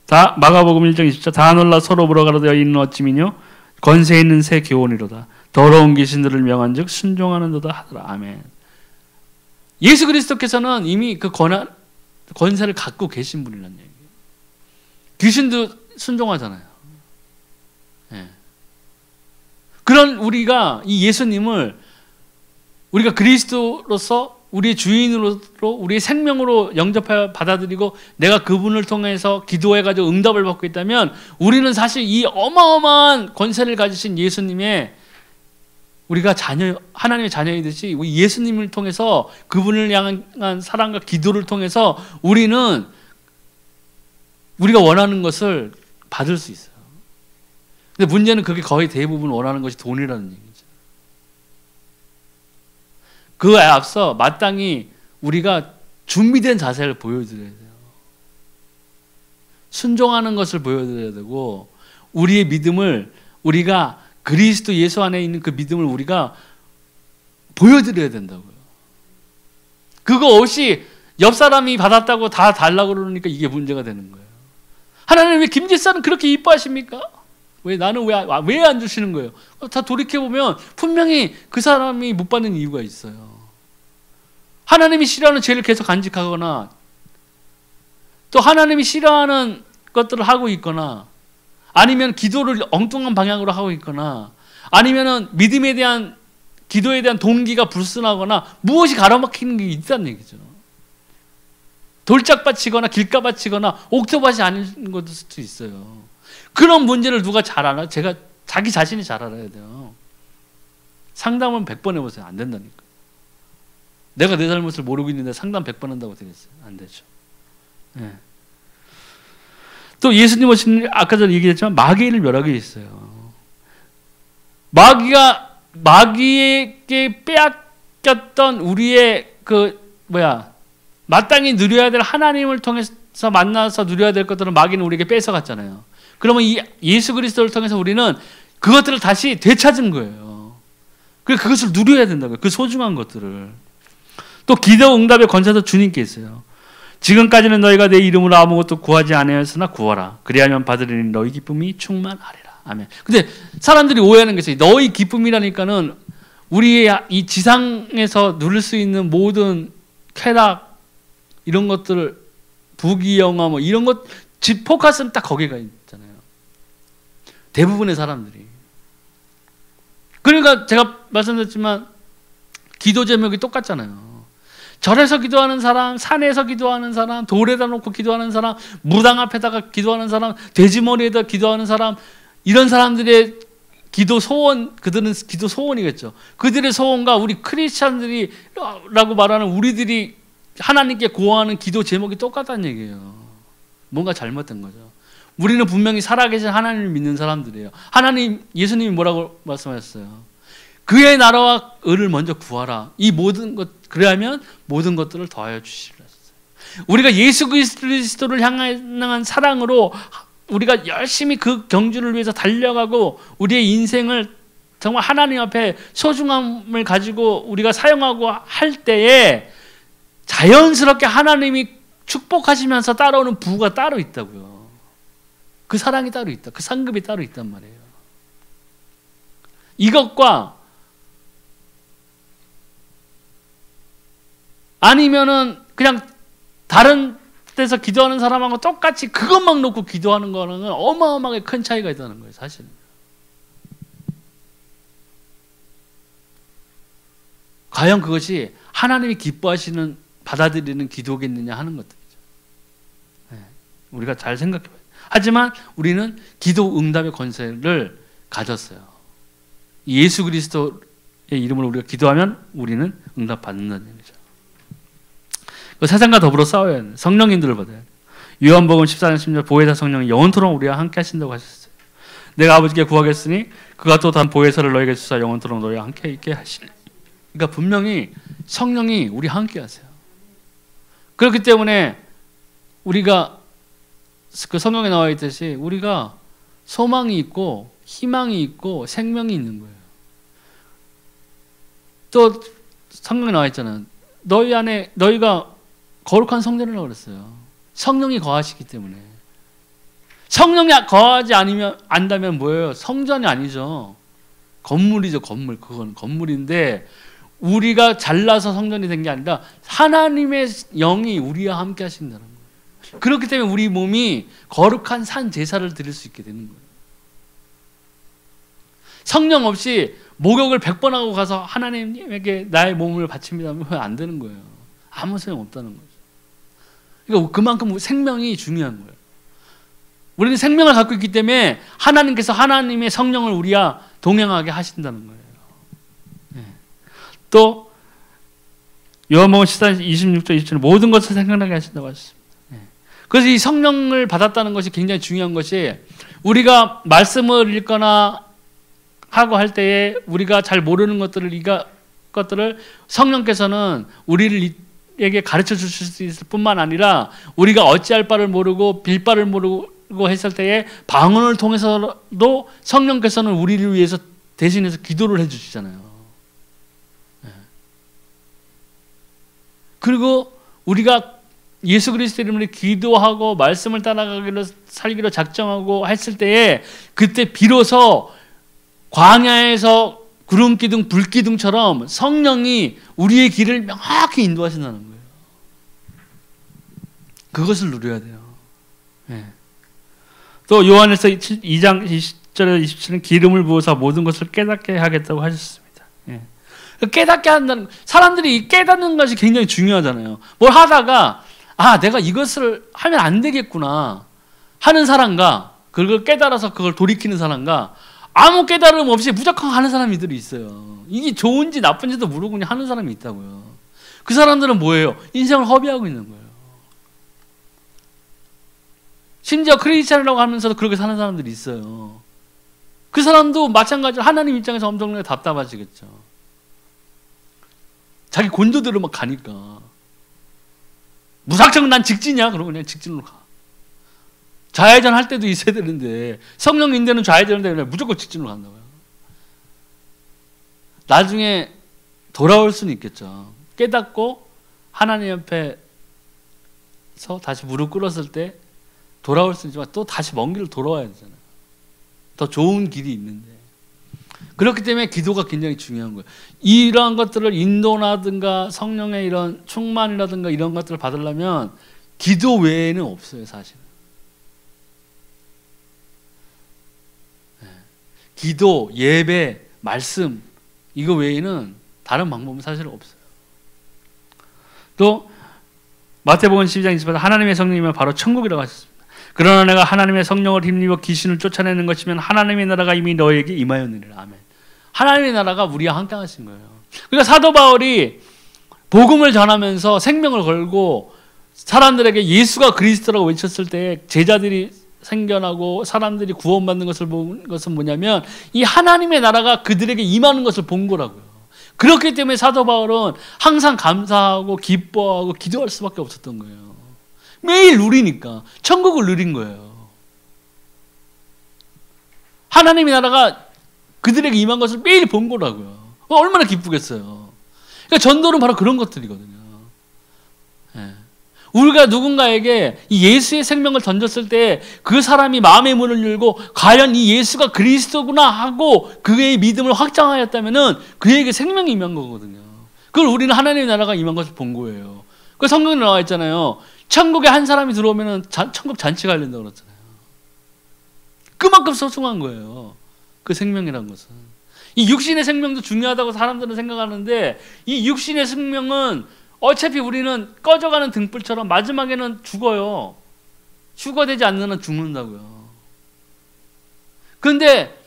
Speaker 1: 다 마가복음 1장 20절. 다 놀라 서로 물어가로되 이는 어찌미뇨 권세 있는 새 교훈이로다. 더러운 귀신들을 명한즉 순종하는도다 하더라. 아멘. 예수 그리스도께서는 이미 그 권세를 갖고 계신 분이라는 얘기예요. 귀신도 순종하잖아요. 그런 우리가 이 예수님을 우리가 그리스도로서 우리의 주인으로 우리의 생명으로 영접해 받아들이고 내가 그분을 통해서 기도해가지고 응답을 받고 있다면 우리는 사실 이 어마어마한 권세를 가지신 예수님의 우리가 하나님의 자녀이듯이 예수님을 통해서 그분을 향한 사랑과 기도를 통해서 우리는 우리가 원하는 것을 받을 수 있어요. 근데 문제는 그게 거의 대부분 원하는 것이 돈이라는 얘기죠. 그에 앞서 마땅히 우리가 준비된 자세를 보여드려야 돼요. 순종하는 것을 보여드려야 되고 우리의 믿음을 우리가 그리스도 예수 안에 있는 그 믿음을 우리가 보여드려야 된다고요. 그거 없이 옆 사람이 받았다고 다 달라고 그러니까 이게 문제가 되는 거예요. 하나님 왜 김지사는 그렇게 이뻐하십니까? 왜 나는 왜 안 주시는 거예요? 다 돌이켜보면 분명히 그 사람이 못 받는 이유가 있어요. 하나님이 싫어하는 죄를 계속 간직하거나 또 하나님이 싫어하는 것들을 하고 있거나 아니면 기도를 엉뚱한 방향으로 하고 있거나 아니면 믿음에 대한 기도에 대한 동기가 불순하거나 무엇이 가로막히는 게 있다는 얘기죠. 돌짝밭 치거나 길가밭 치거나 옥토밭이 아닌 것일 수도 있어요. 그런 문제를 누가 잘 알아? 자기 자신이 잘 알아야 돼요. 상담은 100번 해보세요. 안 된다니까. 내가 내 잘못을 모르고 있는데 상담 100번 한다고 되겠어요? 안 되죠. 네. 또 예수님 오신 아까 전에 얘기했지만 마귀를 멸하게 있어요. 마귀에게 빼앗겼던 우리의 마땅히 누려야 될 하나님을 통해서 만나서 누려야 될 것들은 마귀는 우리에게 뺏어갔잖아요. 그러면 이 예수 그리스도를 통해서 우리는 그것들을 다시 되찾은 거예요. 그래서 그것을 누려야 된다고요. 그 소중한 것들을. 또 기도 응답의 권세도 주님께 있어요. 지금까지는 너희가 내 이름으로 아무것도 구하지 아니하였으나 구하라. 그리하면 받으리니 너희 기쁨이 충만하리라. 아멘. 근데 사람들이 오해하는 게 있어요. 너희 기쁨이라니까는 우리의 이 지상에서 누릴 수 있는 모든 쾌락 이런 것들을 부귀영화 이런 것 포커스는 딱 거기가 있잖아요. 대부분의 사람들이. 그러니까 제가 말씀드렸지만 기도 제목이 똑같잖아요. 절에서 기도하는 사람, 산에서 기도하는 사람, 돌에다 놓고 기도하는 사람, 무당 앞에다가 기도하는 사람, 돼지머리에다 기도하는 사람, 이런 사람들의 기도 소원, 그들은 기도 소원이겠죠. 그들의 소원과 우리 크리스찬들이라고 말하는 우리들이 하나님께 구하는 기도 제목이 똑같다는 얘기예요. 뭔가 잘못된 거죠. 우리는 분명히 살아계신 하나님을 믿는 사람들이에요. 예수님이 뭐라고 말씀하셨어요? 그의 나라와 의를 먼저 구하라. 이 모든 것, 그래야면 모든 것들을 더하여 주시리라. 우리가 예수 그리스도를 향한 사랑으로 우리가 열심히 그 경주를 위해서 달려가고 우리의 인생을 정말 하나님 앞에 소중함을 가지고 우리가 사용하고 할 때에 자연스럽게 하나님이 축복하시면서 따라오는 부가 따로 있다고요. 그 사랑이 따로 있다. 그 상급이 따로 있단 말이에요. 이것과 아니면은 그냥 다른 데서 기도하는 사람하고 똑같이 그것만 놓고 기도하는 거는 어마어마하게 큰 차이가 있다는 거예요, 사실은. 과연 그것이 하나님이 기뻐하시는 받아들이는 기도겠느냐 하는 것들이죠. 네, 우리가 잘 생각해봐요. 하지만 우리는 기도 응답의 권세를 가졌어요. 예수 그리스도의 이름으로 우리가 기도하면 우리는 응답 받는다는 얘기죠. 세상과 더불어 싸워야 해요. 성령님들을 받아야 해요. 요한복음 14장 10절 보혜사 성령이 영원토록 우리와 함께 하신다고 하셨어요. 내가 아버지께 구하겠으니 그가 또 다른 보혜사를 너에게 주사 영원토록 너희와 함께 있게 하시네. 그러니까 분명히 성령이 우리와 함께 하세요. 그렇기 때문에 우리가 그 성경에 나와 있듯이 우리가 소망이 있고 희망이 있고 생명이 있는 거예요. 또 성경에 나와 있잖아요. 너희 안에 너희가 거룩한 성전이라고 그랬어요. 성령이 거하시기 때문에. 성령이 거하지 않다면 뭐예요? 성전이 아니죠. 건물이죠. 건물. 그건 건물인데 우리가 잘나서 성전이 된 게 아니라 하나님의 영이 우리와 함께 하신다는 거예요. 그렇기 때문에 우리 몸이 거룩한 산 제사를 드릴 수 있게 되는 거예요. 성령 없이 목욕을 100번 하고 가서 하나님에게 나의 몸을 바칩니다 하면 안 되는 거예요. 아무 소용 없다는 거죠. 그러니까 그만큼 생명이 중요한 거예요. 우리는 생명을 갖고 있기 때문에 하나님께서 하나님의 성령을 우리와 동행하게 하신다는 거예요. 또 요한복음 14장 26절 27절 모든 것을 생각나게 하신다고 하셨습니다. 그래서 이 성령을 받았다는 것이 굉장히 중요한 것이 우리가 말씀을 읽거나 하고 할 때에 우리가 잘 모르는 것들을 성령께서는 우리에게 가르쳐 주실 수 있을 뿐만 아니라 우리가 어찌할 바를 모르고 빌 바를 모르고 했을 때에 방언을 통해서도 성령께서는 우리를 위해서 대신해서 기도를 해주시잖아요. 그리고 우리가 예수 그리스도 이름으로 기도하고 말씀을 따라가기로 살기로 작정하고 했을 때에 그때 비로소 광야에서 구름 기둥 불 기둥처럼 성령이 우리의 길을 명확히 인도하신다는 거예요. 그것을 누려야 돼요. 또 요한에서 2장 20절에서 27절은 기름을 부어서 모든 것을 깨닫게 하겠다고 하셨습니다. 깨닫게 한다는, 사람들이 깨닫는 것이 굉장히 중요하잖아요. 뭘 하다가 내가 이것을 하면 안 되겠구나 하는 사람과 그걸 깨달아서 그걸 돌이키는 사람과 아무 깨달음 없이 무조건 하는 사람들이 있어요. 이게 좋은지 나쁜지도 모르고 그냥 하는 사람이 있다고요. 그 사람들은 뭐예요? 인생을 허비하고 있는 거예요. 심지어 크리스찬이라고 하면서도 그렇게 사는 사람들이 있어요. 그 사람도 마찬가지로 하나님 입장에서 엄청나게 답답하시겠죠. 자기 곤조대로 막 가니까 무작정 난 직진이야 그러고 그냥 직진으로 가. 좌회전 할 때도 있어야 되는데 성령 인도는 좌회전을 되면 무조건 직진으로 간다고요. 나중에 돌아올 수는 있겠죠. 깨닫고 하나님 옆에서 다시 무릎 꿇었을 때 돌아올 수는 있지만 또 다시 먼 길을 돌아와야 되잖아요. 더 좋은 길이 있는데. 그렇기 때문에 기도가 굉장히 중요한 거예요. 이러한 것들을 인도라든가 성령의 이런 충만이라든가 이런 것들을 받으려면 기도 외에는 없어요, 사실은. 기도, 예배, 말씀 이거 외에는 다른 방법은 사실 없어요. 또 마태복음 12장 28절 하나님의 성령이면 바로 천국이라고 하셨습니다. 그러나 내가 하나님의 성령을 힘입어 귀신을 쫓아내는 것이면 하나님의 나라가 이미 너에게 임하였느니라. 아멘. 하나님의 나라가 우리와 함께 하신 거예요. 그러니까 사도 바울이 복음을 전하면서 생명을 걸고 사람들에게 예수가 그리스도라고 외쳤을 때 제자들이 생겨나고 사람들이 구원받는 것을 본 것은 뭐냐면 이 하나님의 나라가 그들에게 임하는 것을 본 거라고요. 그렇기 때문에 사도 바울은 항상 감사하고 기뻐하고 기도할 수밖에 없었던 거예요. 매일 누리니까 천국을 누린 거예요. 하나님의 나라가 그들에게 임한 것을 매일 본 거라고요. 얼마나 기쁘겠어요. 그러니까 전도는 바로 그런 것들이거든요. 우리가 누군가에게 이 예수의 생명을 던졌을 때 그 사람이 마음의 문을 열고 과연 이 예수가 그리스도구나 하고 그의 믿음을 확장하였다면 그에게 생명이 임한 거거든요. 그걸 우리는 하나님의 나라가 임한 것을 본 거예요. 그 성경에 나와 있잖아요. 천국에 한 사람이 들어오면 천국 잔치가 열린다고 그랬잖아요. 그만큼 소중한 거예요. 그 생명이란 것은. 이 육신의 생명도 중요하다고 사람들은 생각하는데 이 육신의 생명은 어차피 우리는 꺼져가는 등불처럼 마지막에는 죽어요. 휴거되지 않는 한 죽는다고요. 그런데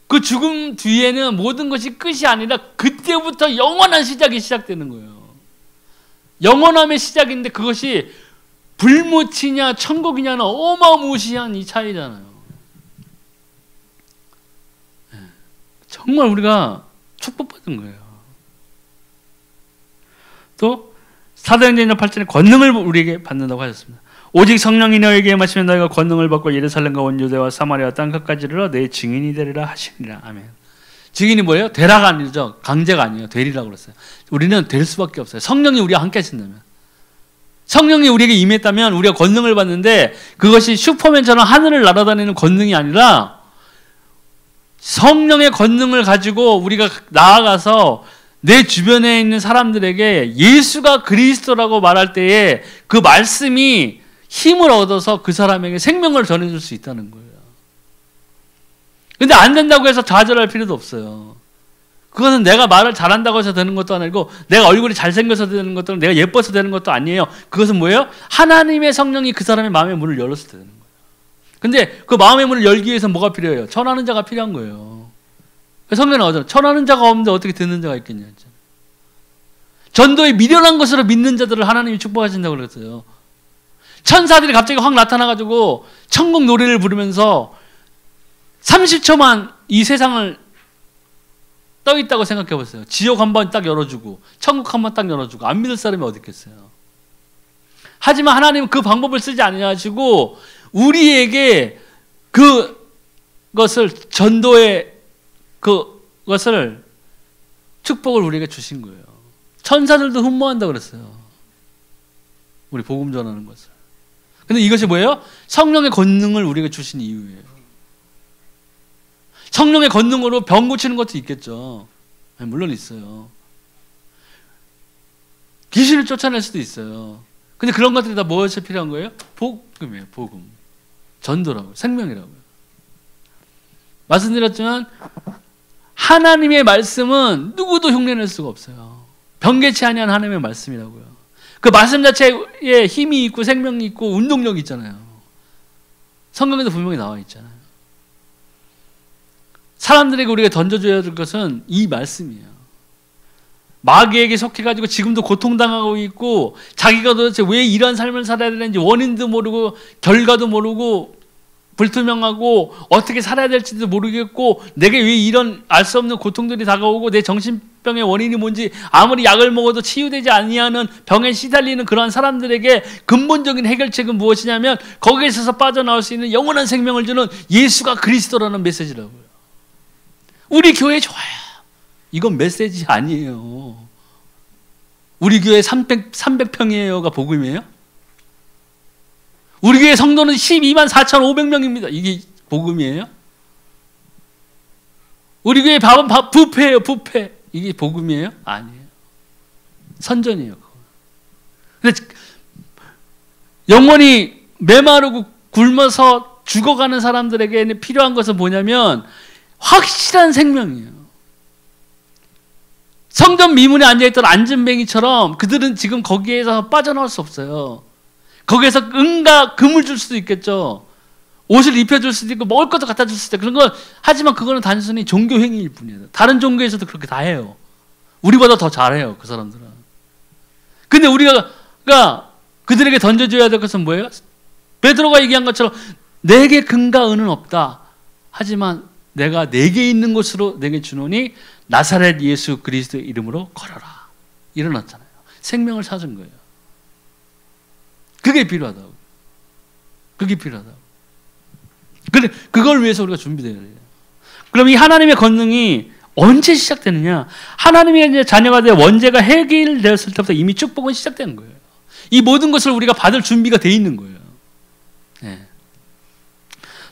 Speaker 1: 그 죽음 뒤에는 모든 것이 끝이 아니라 그때부터 영원한 시작이 시작되는 거예요. 영원함의 시작인데 그것이 불못이냐 천국이냐는 어마무시한 이 차이잖아요. 정말 우리가 축복받은 거예요. 또 사도행전 8장에 권능을 우리에게 받는다고 하셨습니다. 오직 성령이 너에게 임하시면 너희가 권능을 받고 예루살렘과 온 유대와 사마리아 땅 끝까지 이르러 내 증인이 되리라 하시니라. 아멘. 증인이 뭐예요? 되라가 아니죠. 강제가 아니에요. 되리라고 그랬어요. 우리는 될 수밖에 없어요. 성령이 우리와 함께 하신다면. 성령이 우리에게 임했다면 우리가 권능을 받는데 그것이 슈퍼맨처럼 하늘을 날아다니는 권능이 아니라 성령의 권능을 가지고 우리가 나아가서 내 주변에 있는 사람들에게 예수가 그리스도라고 말할 때에 그 말씀이 힘을 얻어서 그 사람에게 생명을 전해줄 수 있다는 거예요. 근데 안 된다고 해서 좌절할 필요도 없어요. 그것은 내가 말을 잘한다고 해서 되는 것도 아니고 내가 얼굴이 잘생겨서 되는 것도 아니고 내가 예뻐서 되는 것도 아니에요. 그것은 뭐예요? 하나님의 성령이 그 사람의 마음의 문을 열었을 때 되는 거예요. 근데 그 마음의 문을 열기 위해서 뭐가 필요해요? 전하는 자가 필요한 거예요. 성경에 나오잖아요. 전하는 자가 없는데 어떻게 듣는 자가 있겠냐. 전도에 미련한 것으로 믿는 자들을 하나님이 축복하신다고 그랬어요. 천사들이 갑자기 확 나타나가지고 천국 노래를 부르면서 30초만 이 세상을 떠 있다고 생각해 보세요. 지옥 한번 딱 열어주고 천국 한번 딱 열어주고 안 믿을 사람이 어디 있겠어요. 하지만 하나님은 그 방법을 쓰지 아니하시고 우리에게 그것을 전도의 그것을 축복을 우리에게 주신 거예요. 천사들도 흠모한다고 그랬어요. 우리 복음 전하는 것을. 근데 이것이 뭐예요? 성령의 권능을 우리에게 주신 이유예요. 성령의 권능으로 병 고치는 것도 있겠죠. 물론 있어요. 귀신을 쫓아낼 수도 있어요. 근데 그런 것들이 다 무엇이 필요한 거예요? 복음이에요. 복음. 전도라고요. 생명이라고요. 말씀드렸지만 하나님의 말씀은 누구도 흉내낼 수가 없어요. 변개치 아니한 하나님의 말씀이라고요. 그 말씀 자체에 힘이 있고 생명이 있고 운동력이 있잖아요. 성경에도 분명히 나와 있잖아요. 사람들에게 우리가 던져줘야 될 것은 이 말씀이에요. 마귀에게 속해가지고 지금도 고통당하고 있고 자기가 도대체 왜 이런 삶을 살아야 되는지 원인도 모르고 결과도 모르고 불투명하고 어떻게 살아야 될지도 모르겠고 내게 왜 이런 알 수 없는 고통들이 다가오고 내 정신병의 원인이 뭔지 아무리 약을 먹어도 치유되지 아니하는 병에 시달리는 그러한 사람들에게 근본적인 해결책은 무엇이냐면 거기에 있어서 빠져나올 수 있는 영원한 생명을 주는 예수가 그리스도라는 메시지라고요. 우리 교회 좋아요. 이건 메시지 아니에요. 우리 교회 300평이에요가 복음이에요? 우리 교회 성도는 12만 4,500명입니다. 이게 복음이에요? 우리 교회 밥은 뷔페예요, 뷔페. 이게 복음이에요? 아니에요. 선전이에요. 근데 영원히 메마르고 굶어서 죽어가는 사람들에게 필요한 것은 뭐냐면 확실한 생명이에요. 성전 미문에 앉아있던 안전뱅이처럼 그들은 지금 거기에서 빠져나올 수 없어요. 거기에서 은과 금을 줄 수도 있겠죠. 옷을 입혀줄 수도 있고 먹을 것도 갖다 줄 수도 있고 그런 거 하지만 그거는 단순히 종교 행위일 뿐이에요. 다른 종교에서도 그렇게 다 해요. 우리보다 더 잘해요. 그 사람들은. 근데 우리가 그들에게 던져줘야 될 것은 뭐예요? 베드로가 얘기한 것처럼 내게 금과 은은 없다. 하지만 내가 내게 있는 곳으로 내게 주노니 나사렛 예수 그리스도의 이름으로 걸어라. 일어났잖아요. 생명을 찾은 거예요. 그게 필요하다고. 그게 필요하다고. 근데 그걸 위해서 우리가 준비되어야 돼요. 그럼 이 하나님의 권능이 언제 시작되느냐? 하나님의 이제 자녀가 되어 원죄가 해결되었을 때부터 이미 축복은 시작되는 거예요. 이 모든 것을 우리가 받을 준비가 돼 있는 거예요. 네.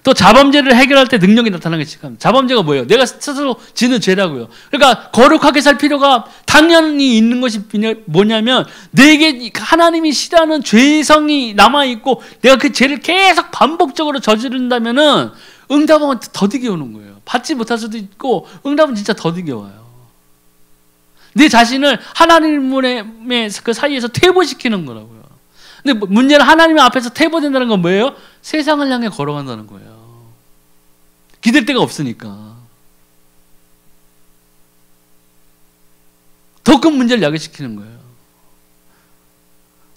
Speaker 1: 또 자범죄를 해결할 때 능력이 나타나기 시작합니다. 자범죄가 뭐예요? 내가 스스로 지는 죄라고요. 그러니까 거룩하게 살 필요가 당연히 있는 것이 뭐냐면 내게 하나님이 싫어하는 죄성이 남아있고 내가 그 죄를 계속 반복적으로 저지른다면은 응답은 더디게 오는 거예요. 받지 못할 수도 있고 응답은 진짜 더디게 와요. 내 자신을 하나님의 그 사이에서 퇴보시키는 거라고요. 근데 문제는 하나님 앞에서 퇴보된다는 건 뭐예요? 세상을 향해 걸어간다는 거예요. 기댈 데가 없으니까. 더 큰 문제를 야기시키는 거예요.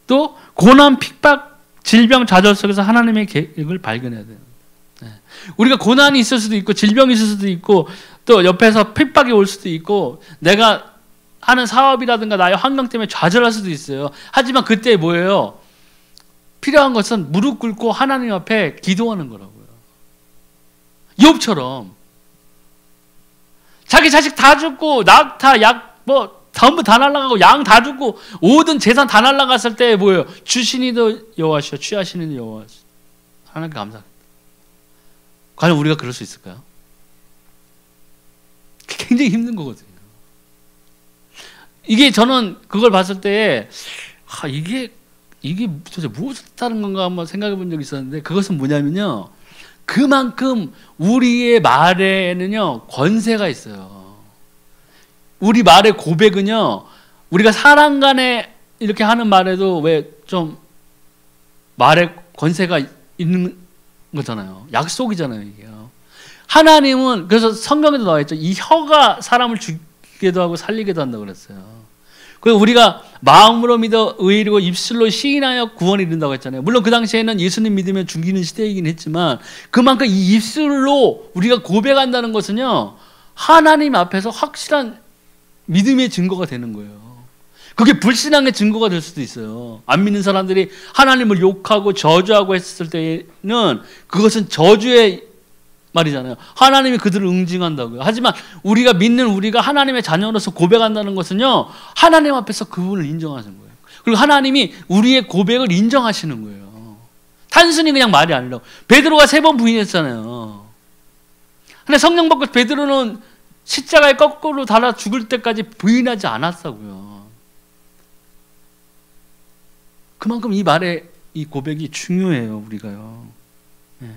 Speaker 1: 또 고난, 핍박, 질병, 좌절 속에서 하나님의 계획을 발견해야 돼요. 우리가 고난이 있을 수도 있고 질병이 있을 수도 있고 또 옆에서 핍박이 올 수도 있고 내가 하는 사업이라든가 나의 환경 때문에 좌절할 수도 있어요. 하지만 그때 뭐예요? 필요한 것은 무릎 꿇고 하나님 앞에 기도하는 거라고요. 욥처럼 자기 자식 다 죽고 낙타, 약 전부 다 날아가고 양 다 죽고 모든 재산 다 날아갔을 때 뭐예요? 주시니도 여호와시오 취하시니도 여호와시오. 하나님께 감사합니다. 과연 우리가 그럴 수 있을까요? 굉장히 힘든 거거든요. 이게 저는 그걸 봤을 때 이게 도대체 무엇을 뜻하는 건가 한번 생각해 본 적이 있었는데 그것은 뭐냐면요. 그만큼 우리의 말에는요 권세가 있어요. 우리 말의 고백은요, 우리가 사람 간에 이렇게 하는 말에도 왜 좀 말에 권세가 있는 거잖아요. 약속이잖아요, 이게요. 하나님은 그래서 성경에도 나와 있죠. 이 혀가 사람을 죽이기도 하고 살리기도 한다고 그랬어요. 그리고 우리가 마음으로 믿어 의리고 입술로 시인하여 구원에 이른다고 했잖아요. 물론 그 당시에는 예수님 믿으면 죽이는 시대이긴 했지만 그만큼 이 입술로 우리가 고백한다는 것은요, 하나님 앞에서 확실한 믿음의 증거가 되는 거예요. 그게 불신앙의 증거가 될 수도 있어요. 안 믿는 사람들이 하나님을 욕하고 저주하고 했을 때는 그것은 저주의 말이잖아요. 하나님이 그들을 응징한다고요. 하지만 우리가 믿는 우리가 하나님의 자녀로서 고백한다는 것은요, 하나님 앞에서 그분을 인정하는 거예요. 그리고 하나님이 우리의 고백을 인정하시는 거예요. 단순히 그냥 말이 아니라. 베드로가 3번 부인했잖아요. 근데 성령 받고 베드로는 십자가에 거꾸로 달아 죽을 때까지 부인하지 않았다고요. 그만큼 이 말의 이 고백이 중요해요, 우리가요. 네.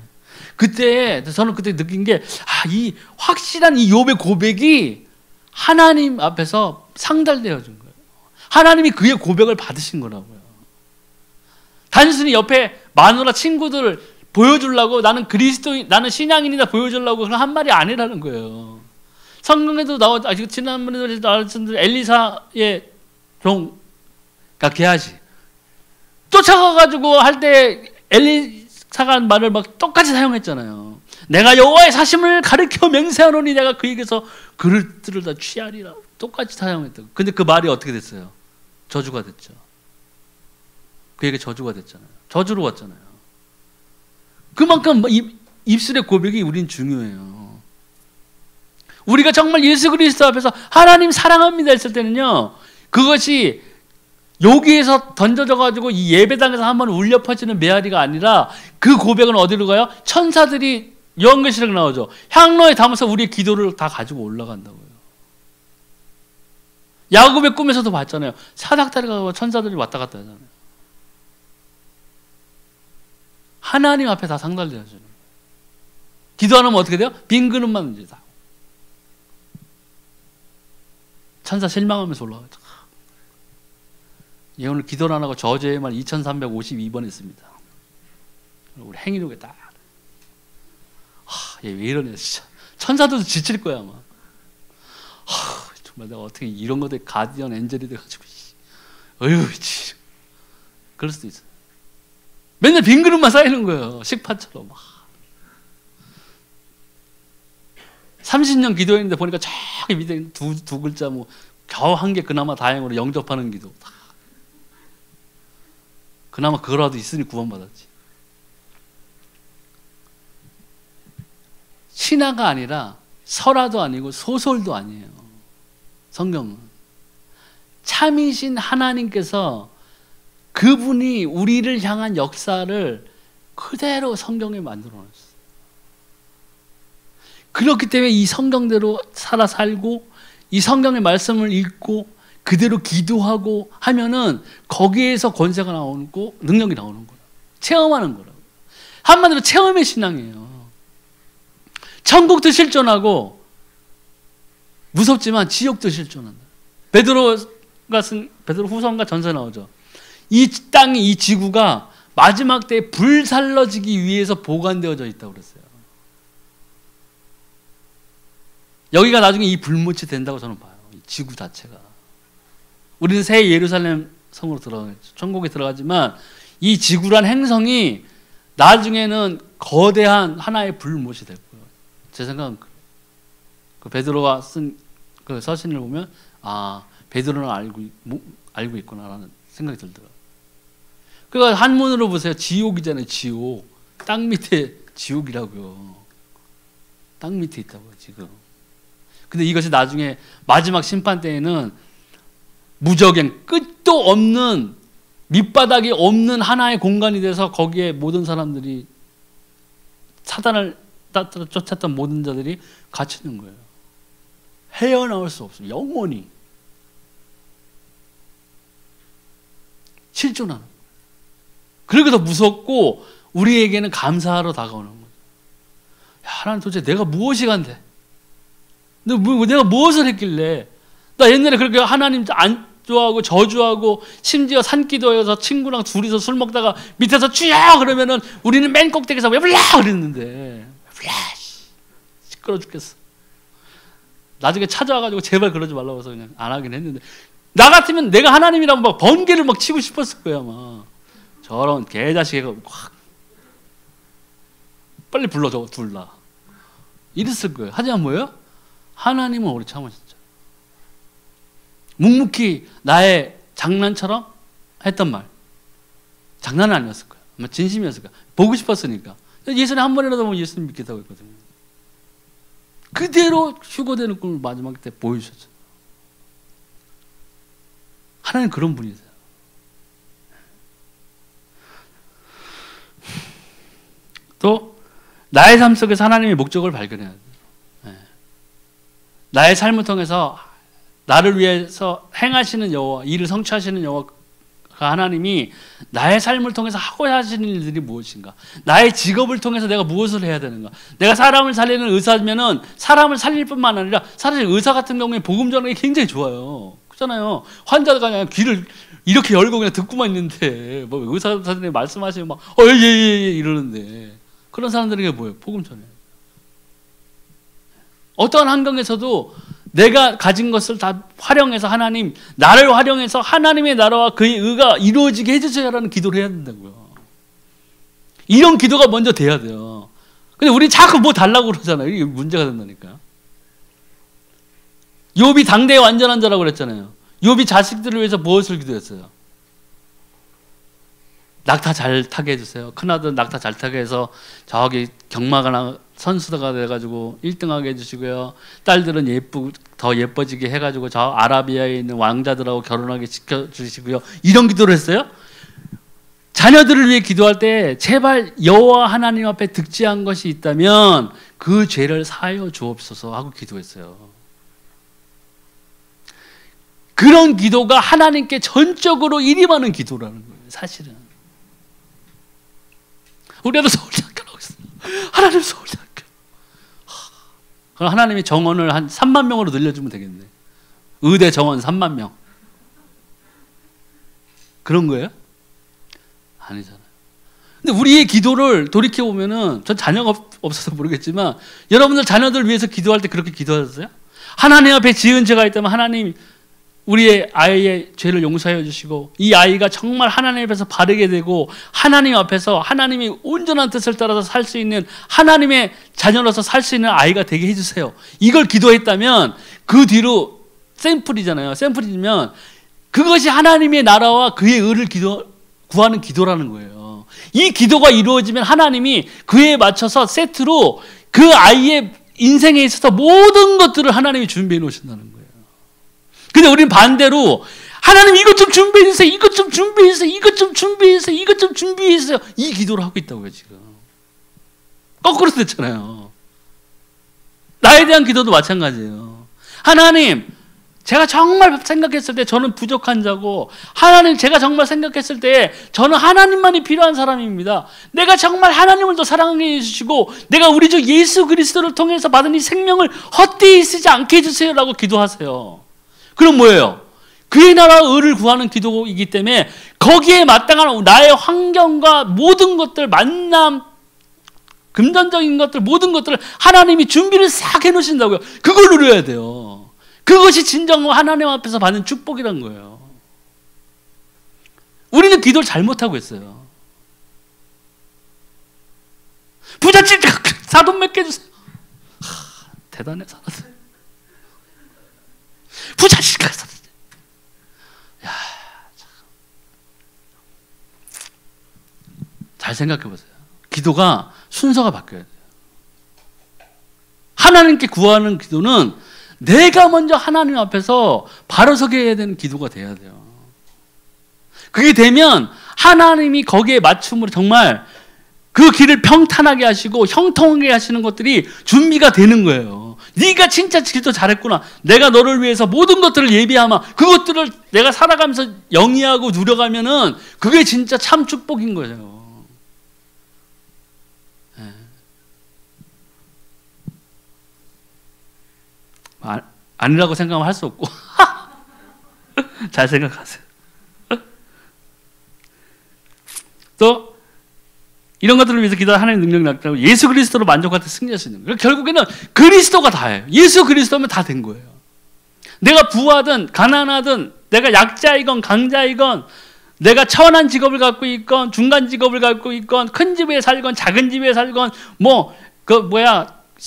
Speaker 1: 그때 저는 그때 느낀 게, 이 확실한 이 욥의 고백이 하나님 앞에서 상달되어진 거예요. 하나님이 그의 고백을 받으신 거라고요. 단순히 옆에 마누라 친구들 보여주려고 나는 그리스도인, 나는 신앙인이다 보여주려고 그런 한 말이 아니라는 거예요. 성경에도 나오죠. 지난번에도 나왔던 엘리사의 종가 게하시 쫓아가가지고 할 때 엘리사가 한 말을 막 똑같이 사용했잖아요. 내가 여호와의 사심을 가르쳐 맹세하노니 내가 그에게서 그릇들을 다 취하리라. 똑같이 사용했다고. 근데 그 말이 어떻게 됐어요? 저주가 됐죠. 그에게 저주가 됐잖아요. 저주로 왔잖아요. 그만큼 입술의 고백이 우린 중요해요. 우리가 정말 예수 그리스도 앞에서 하나님 사랑합니다 했을 때는요, 그것이 여기에서 던져져 가지고 이 예배당에서 한번 울려 퍼지는 메아리가 아니라 그 고백은 어디로 가요? 천사들이 요한계시록 나오죠. 향로에 담아서 우리의 기도를 다 가지고 올라간다고요. 야곱의 꿈에서도 봤잖아요. 사닥다리가 천사들이 왔다 갔다 하잖아요. 하나님 앞에 다 상달되어져요. 기도 안 하면 어떻게 돼요? 빈 그릇만 이제 다. 천사 실망하면서 올라가죠. 얘 오늘 기도를 안 하고 저주에만 2352번 했습니다. 우리 행위록에 딱. 얘 왜 이러냐 진짜. 천사들도 지칠 거야 아마. 정말 내가 어떻게 이런 것들 가디언 엔젤이 돼가지고. 어휴, 그럴 수도 있어. 맨날 빈 그릇만 쌓이는 거예요. 식판처럼. 30년 기도했는데 보니까 저기 밑에 두 글자 뭐 겨우 한 개 그나마 다행으로 영접하는 기도. 그나마 그거라도 있으니 구원받았지. 신화가 아니라 설화도 아니고 소설도 아니에요. 성경은 참이신 하나님께서 그분이 우리를 향한 역사를 그대로 성경에 만들어 놨어요. 그렇기 때문에 이 성경대로 살아 살고 이 성경의 말씀을 읽고 그대로 기도하고 하면은 거기에서 권세가 나오고 능력이 나오는 거예요. 체험하는 거라고. 한마디로 체험의 신앙이에요. 천국도 실존하고 무섭지만 지옥도 실존한다. 베드로가 쓴 베드로 후서인가 전서에 나오죠. 이 땅이, 이 지구가 마지막 때에 불살러지기 위해서 보관되어져 있다고 그랬어요. 여기가 나중에 이 불못이 된다고 저는 봐요. 이 지구 자체가. 우리는 새 예루살렘 성으로 들어가겠죠. 천국에 들어가지만 이 지구란 행성이 나중에는 거대한 하나의 불못이 될 거예요. 제 생각은 그 베드로가 쓴 그 서신을 보면 베드로는 알고 있구나라는 생각이 들더라고요. 그러니까 한문으로 보세요. 지옥이잖아요. 지옥. 땅 밑에 지옥이라고요. 땅 밑에 있다고요, 지금. 근데 이것이 나중에 마지막 심판 때에는 무적행, 끝도 없는, 밑바닥이 없는 하나의 공간이 돼서 거기에 모든 사람들이, 사단을 쫓았던 모든 자들이 갇히는 거예요. 헤어나올 수 없어요. 영원히. 실존하는 거예요. 그렇게 더 무섭고 우리에게는 감사하러 다가오는 거죠. 하나님 도대체 내가 무엇이 간대? 내가 무엇을 했길래? 나 옛날에 그렇게 하나님 안 좋아하고 저주하고 심지어 산기도에서 친구랑 둘이서 술 먹다가 밑에서 주여 그러면은 우리는 맨 꼭대기에서 왜 불러 그랬는데 왜 불러 시끄러워 죽겠어. 나중에 찾아와가지고 제발 그러지 말라고 해서 그냥 안 하긴 했는데 나 같으면 내가 하나님이라고 막 번개를 막 치고 싶었을 거야 아마. 저런 개자식이가 확 빨리 불러줘 둘 다 이랬을 거예요. 하지만 뭐예요? 하나님은 오래 참으셨죠. 묵묵히 나의 장난처럼 했던 말 장난은 아니었을 거예요. 아마 진심이었을 거예요. 보고 싶었으니까. 예수님 한 번이라도 보면 예수님 믿겠다고 했거든요. 그대로 휴거되는 꿈을 마지막 때 보여주셨죠. 하나님 그런 분이세요. 또 나의 삶 속에서 하나님의 목적을 발견해야 돼요. 나의 삶을 통해서 나를 위해서 행하시는 여호와, 일을 성취하시는 여호와가 하나님이 나의 삶을 통해서 하고 하시는 일들이 무엇인가? 나의 직업을 통해서 내가 무엇을 해야 되는가? 내가 사람을 살리는 의사면은 사람을 살릴 뿐만 아니라 사실 의사 같은 경우에 복음 전하기 굉장히 좋아요. 그렇잖아요. 환자가 그냥 귀를 이렇게 열고 그냥 듣고만 있는데 뭐 의사 선생님이 말씀하시면 막 예 이러는데 그런 사람들에게 뭐예요? 복음 전해요. 어떠한 환경에서도 내가 가진 것을 다 활용해서 하나님, 나를 활용해서 하나님의 나라와 그의 의가 이루어지게 해주세요라는 기도를 해야 된다고요. 이런 기도가 먼저 돼야 돼요. 근데 우리 자꾸 뭐 달라고 그러잖아요. 이게 문제가 된다니까. 욥이 당대의 완전한 자라고 그랬잖아요. 욥이 자식들을 위해서 무엇을 기도했어요? 낙타 잘 타게 해주세요. 큰아들 낙타 잘 타게 해서 저기 경마가 선수가 돼가지고 1등하게 해주시고요. 딸들은 더 예뻐지게 해가지고 저 아라비아에 있는 왕자들하고 결혼하게 시켜주시고요. 이런 기도를 했어요. 자녀들을 위해 기도할 때 제발 여호와 하나님 앞에 득지한 것이 있다면 그 죄를 사하여 주옵소서 하고 기도했어요. 그런 기도가 하나님께 전적으로 일임하는 기도라는 거예요. 사실은. 우리도 서울대학교 나오고 있어요. 하나님 서울대학교. 그럼 하나님이 정원을 한 3만 명으로 늘려주면 되겠네. 의대 정원 3만 명. 그런 거예요? 아니잖아요. 근데 우리의 기도를 돌이켜보면은 전 자녀가 없어서 모르겠지만 여러분들 자녀들 위해서 기도할 때 그렇게 기도하셨어요? 하나님 앞에 지은 죄가 있다면 하나님 우리의 아이의 죄를 용서해 주시고 이 아이가 정말 하나님 앞에서 바르게 되고 하나님 앞에서 하나님이 온전한 뜻을 따라서 살 수 있는 하나님의 자녀로서 살 수 있는 아이가 되게 해주세요. 이걸 기도했다면 그 뒤로 샘플이잖아요. 샘플이면 그것이 하나님의 나라와 그의 의를 구하는 기도라는 거예요. 이 기도가 이루어지면 하나님이 그에 맞춰서 세트로 그 아이의 인생에 있어서 모든 것들을 하나님이 준비해 놓으신다는 거예요. 근데 우리는 반대로 하나님 이것 좀 준비해 주세요. 이것 좀 준비해 주세요. 이것 좀 준비해 주세요. 이것 좀 준비해 주세요. 이 기도를 하고 있다고요, 지금. 거꾸로 됐잖아요. 나에 대한 기도도 마찬가지예요. 하나님, 제가 정말 생각했을 때 저는 부족한 자고 하나님 제가 정말 생각했을 때 저는 하나님만이 필요한 사람입니다. 내가 정말 하나님을 더 사랑해 주시고 내가 우리 주 예수 그리스도를 통해서 받은 이 생명을 헛되이 쓰지 않게 해주세요라고 기도하세요. 그럼 뭐예요? 그의 나라와 의를 구하는 기도이기 때문에 거기에 마땅한 나의 환경과 모든 것들, 만남, 금전적인 것들, 모든 것들을 하나님이 준비를 싹 해놓으신다고요. 그걸 누려야 돼요. 그것이 진정 하나님 앞에서 받는 축복이란 거예요. 우리는 기도를 잘못하고 있어요. 부잣집 사돈 몇 개 해주세요. 대단해 살았어요. 부잣집 가서 잘 생각해 보세요. 기도가 순서가 바뀌어야 돼요. 하나님께 구하는 기도는 내가 먼저 하나님 앞에서 바로 서게 해야 되는 기도가 돼야 돼요. 그게 되면 하나님이 거기에 맞춤으로 정말 그 길을 평탄하게 하시고 형통하게 하시는 것들이 준비가 되는 거예요. 네가 진짜 기도 잘했구나. 내가 너를 위해서 모든 것들을 예비하마. 그것들을 내가 살아가면서 영위하고 누려가면은 그게 진짜 참 축복인 거예요. 아니라고 생각하면 할 수 없고 잘 생각하세요. 또 이런 것들을 위해서 기도할 하나님 능력이 나타나고 예수 그리스도로 만족할 때 승리할 수 있는 거예요. 결국에는 그리스도가 다예요. 예수 그리스도면 다 된 거예요. 내가 부하든 가난하든 내가 약자이건 강자이건 내가 천한 직업을 갖고 있건 중간 직업을 갖고 있건 큰 집에 살건 작은 집에 살건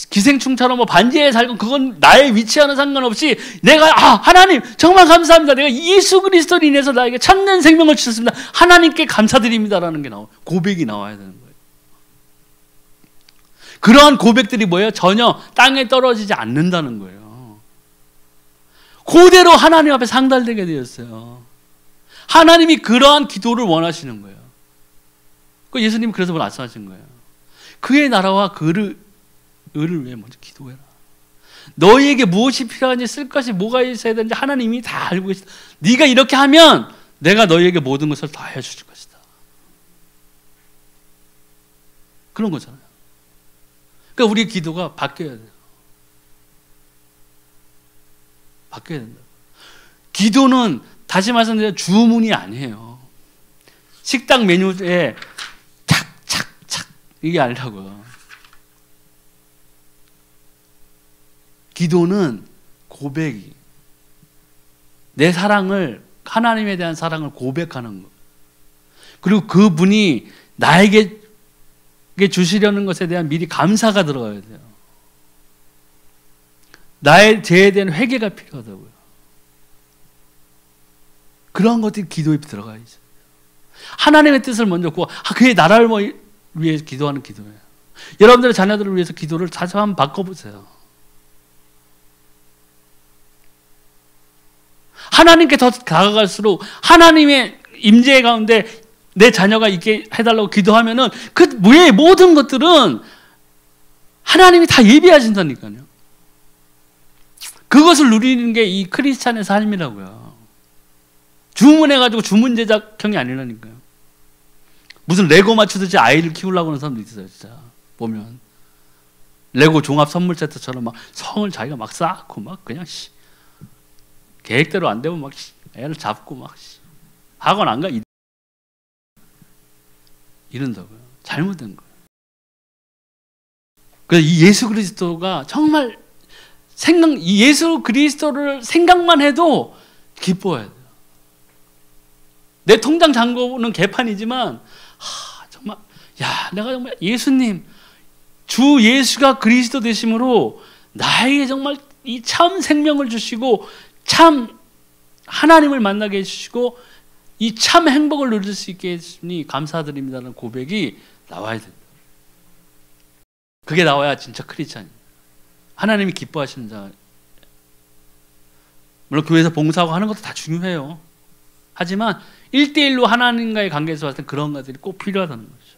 Speaker 1: 기생충처럼 반지에 살건 그건 나의 위치와는 상관없이 내가 하나님 정말 감사합니다. 내가 예수 그리스도로 인해서 나에게 참된 생명을 주셨습니다. 하나님께 감사드립니다라는 게 고백이 나와야 되는 거예요. 그러한 고백들이 뭐예요? 전혀 땅에 떨어지지 않는다는 거예요. 그대로 하나님 앞에 상달되게 되었어요. 하나님이 그러한 기도를 원하시는 거예요. 예수님이 그래서 말씀하신 거예요. 그의 나라와 그를 위해 먼저 기도해라. 너희에게 무엇이 필요한지 쓸 것이 뭐가 있어야 되는지 하나님이 다 알고 계시다. 네가 이렇게 하면 내가 너희에게 모든 것을 다 해줄 것이다. 그런 거잖아요. 그러니까 우리의 기도가 바뀌어야 돼요. 바뀌어야 된다. 기도는 다시 말씀드리면 주문이 아니에요. 식당 메뉴에 착착착 이게 아니라고요. 기도는 고백이 내 사랑을 하나님에 대한 사랑을 고백하는 거. 그리고 그분이 나에게 주시려는 것에 대한 미리 감사가 들어가야 돼요. 나의 죄에 대한 회개가 필요하다고요. 그런 것들이 기도에 들어가야죠. 하나님의 뜻을 먼저 구하고 그의 나라를 위해 기도하는 기도예요. 여러분들의 자녀들을 위해서 기도를 다시 한번 바꿔보세요. 하나님께 더 다가갈수록 하나님의 임재 가운데 내 자녀가 있게 해달라고 기도하면은 그 외의 모든 것들은 하나님이 다 예비하신다니까요. 그것을 누리는 게 이 크리스찬의 삶이라고요. 주문해가지고 주문 제작형이 아니라니까요. 무슨 레고 맞추듯이 아이를 키우려고 하는 사람도 있어요. 진짜 보면 레고 종합 선물 세트처럼 막 성을 자기가 막 쌓고 막 그냥 계획대로 안 되면 막 애를 잡고 막 학원 안 가 이런다고요. 잘못된 거예요. 그래서 이 예수 그리스도가 정말 이 예수 그리스도를 생각만 해도 기뻐해야 돼요. 내 통장 잔고는 개판이지만 정말 내가 정말 예수님 주 예수가 그리스도 되심으로 나에게 정말 이 참 생명을 주시고 참 하나님을 만나게 해주시고 이 참 행복을 누릴 수 있게 해주시니 감사드립니다라는 고백이 나와야 된다. 그게 나와야 진짜 크리스찬이에요. 하나님이 기뻐하시는 자. 물론 교회에서 봉사하고 하는 것도 다 중요해요. 하지만 1대1로 하나님과의 관계에서 봤을 때 그런 것들이 꼭 필요하다는 거죠.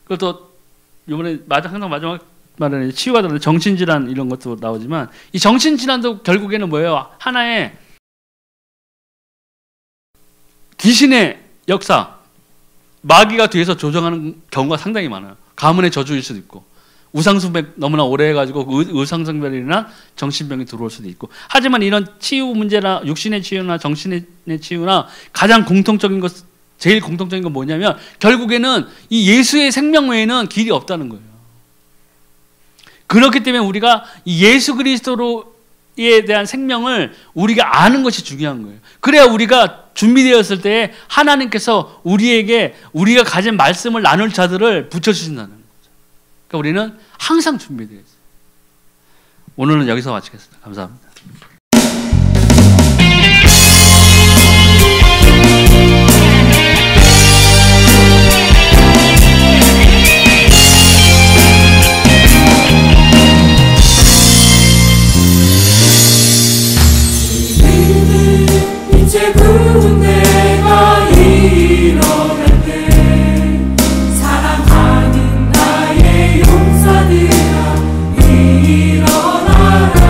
Speaker 1: 그것도 이번에 항상 마지막 말은 치유가 되는 정신질환 이런 것도 나오지만 이 정신질환도 결국에는 뭐예요? 하나의 귀신의 역사, 마귀가 뒤에서 조정하는 경우가 상당히 많아요. 가문의 저주일 수도 있고 우상숭배 너무나 오래 해가지고 우상숭배로 인한 정신병이 들어올 수도 있고. 하지만 이런 치유 문제나 육신의 치유나 정신의 치유나 가장 공통적인 것, 제일 공통적인 건 뭐냐면 결국에는 이 예수의 생명 외에는 길이 없다는 거예요. 그렇기 때문에 우리가 이 예수 그리스도에 대한 생명을 우리가 아는 것이 중요한 거예요. 그래야 우리가 준비되었을 때 하나님께서 우리에게 우리가 가진 말씀을 나눌 자들을 붙여주신다는 거죠. 그러니까 우리는 항상 준비되어 있어요. 오늘은 여기서 마치겠습니다. 감사합니다.
Speaker 2: 이제 군대가 일어날 때 사랑하는 나의 용사들아 일어나라.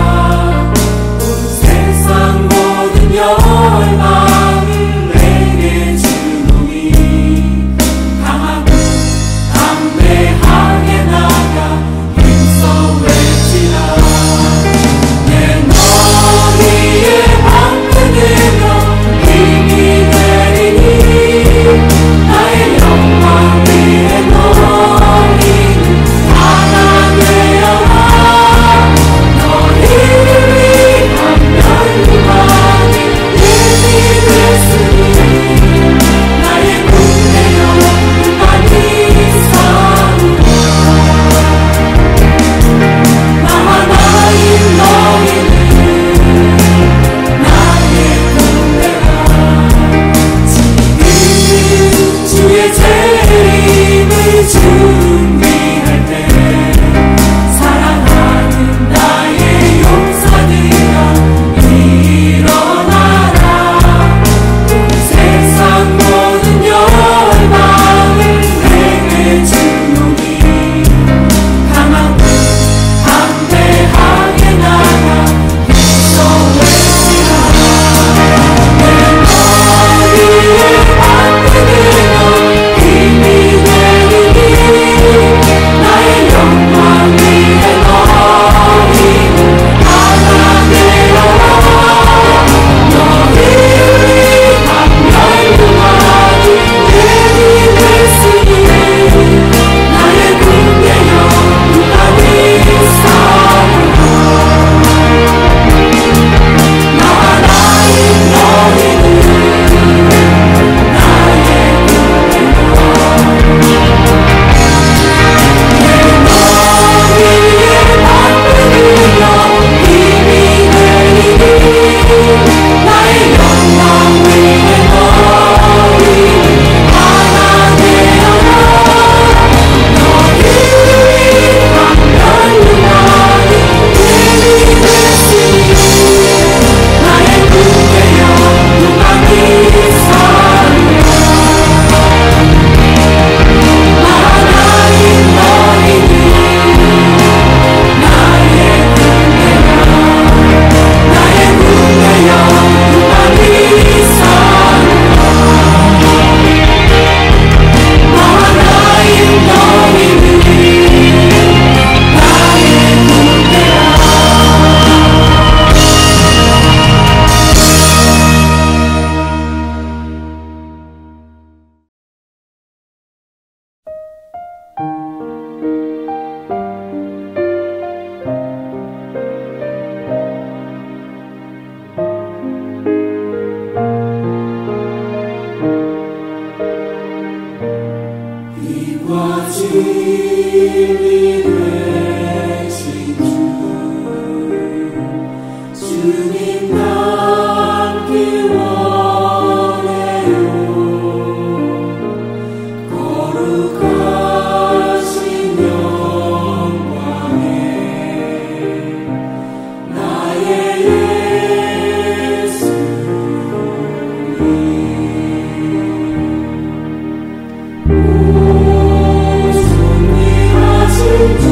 Speaker 2: 진리 되신 주님 닮기 원해요. 거룩하신 영광에 나의 예수님. 존귀하신 주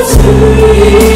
Speaker 2: 주의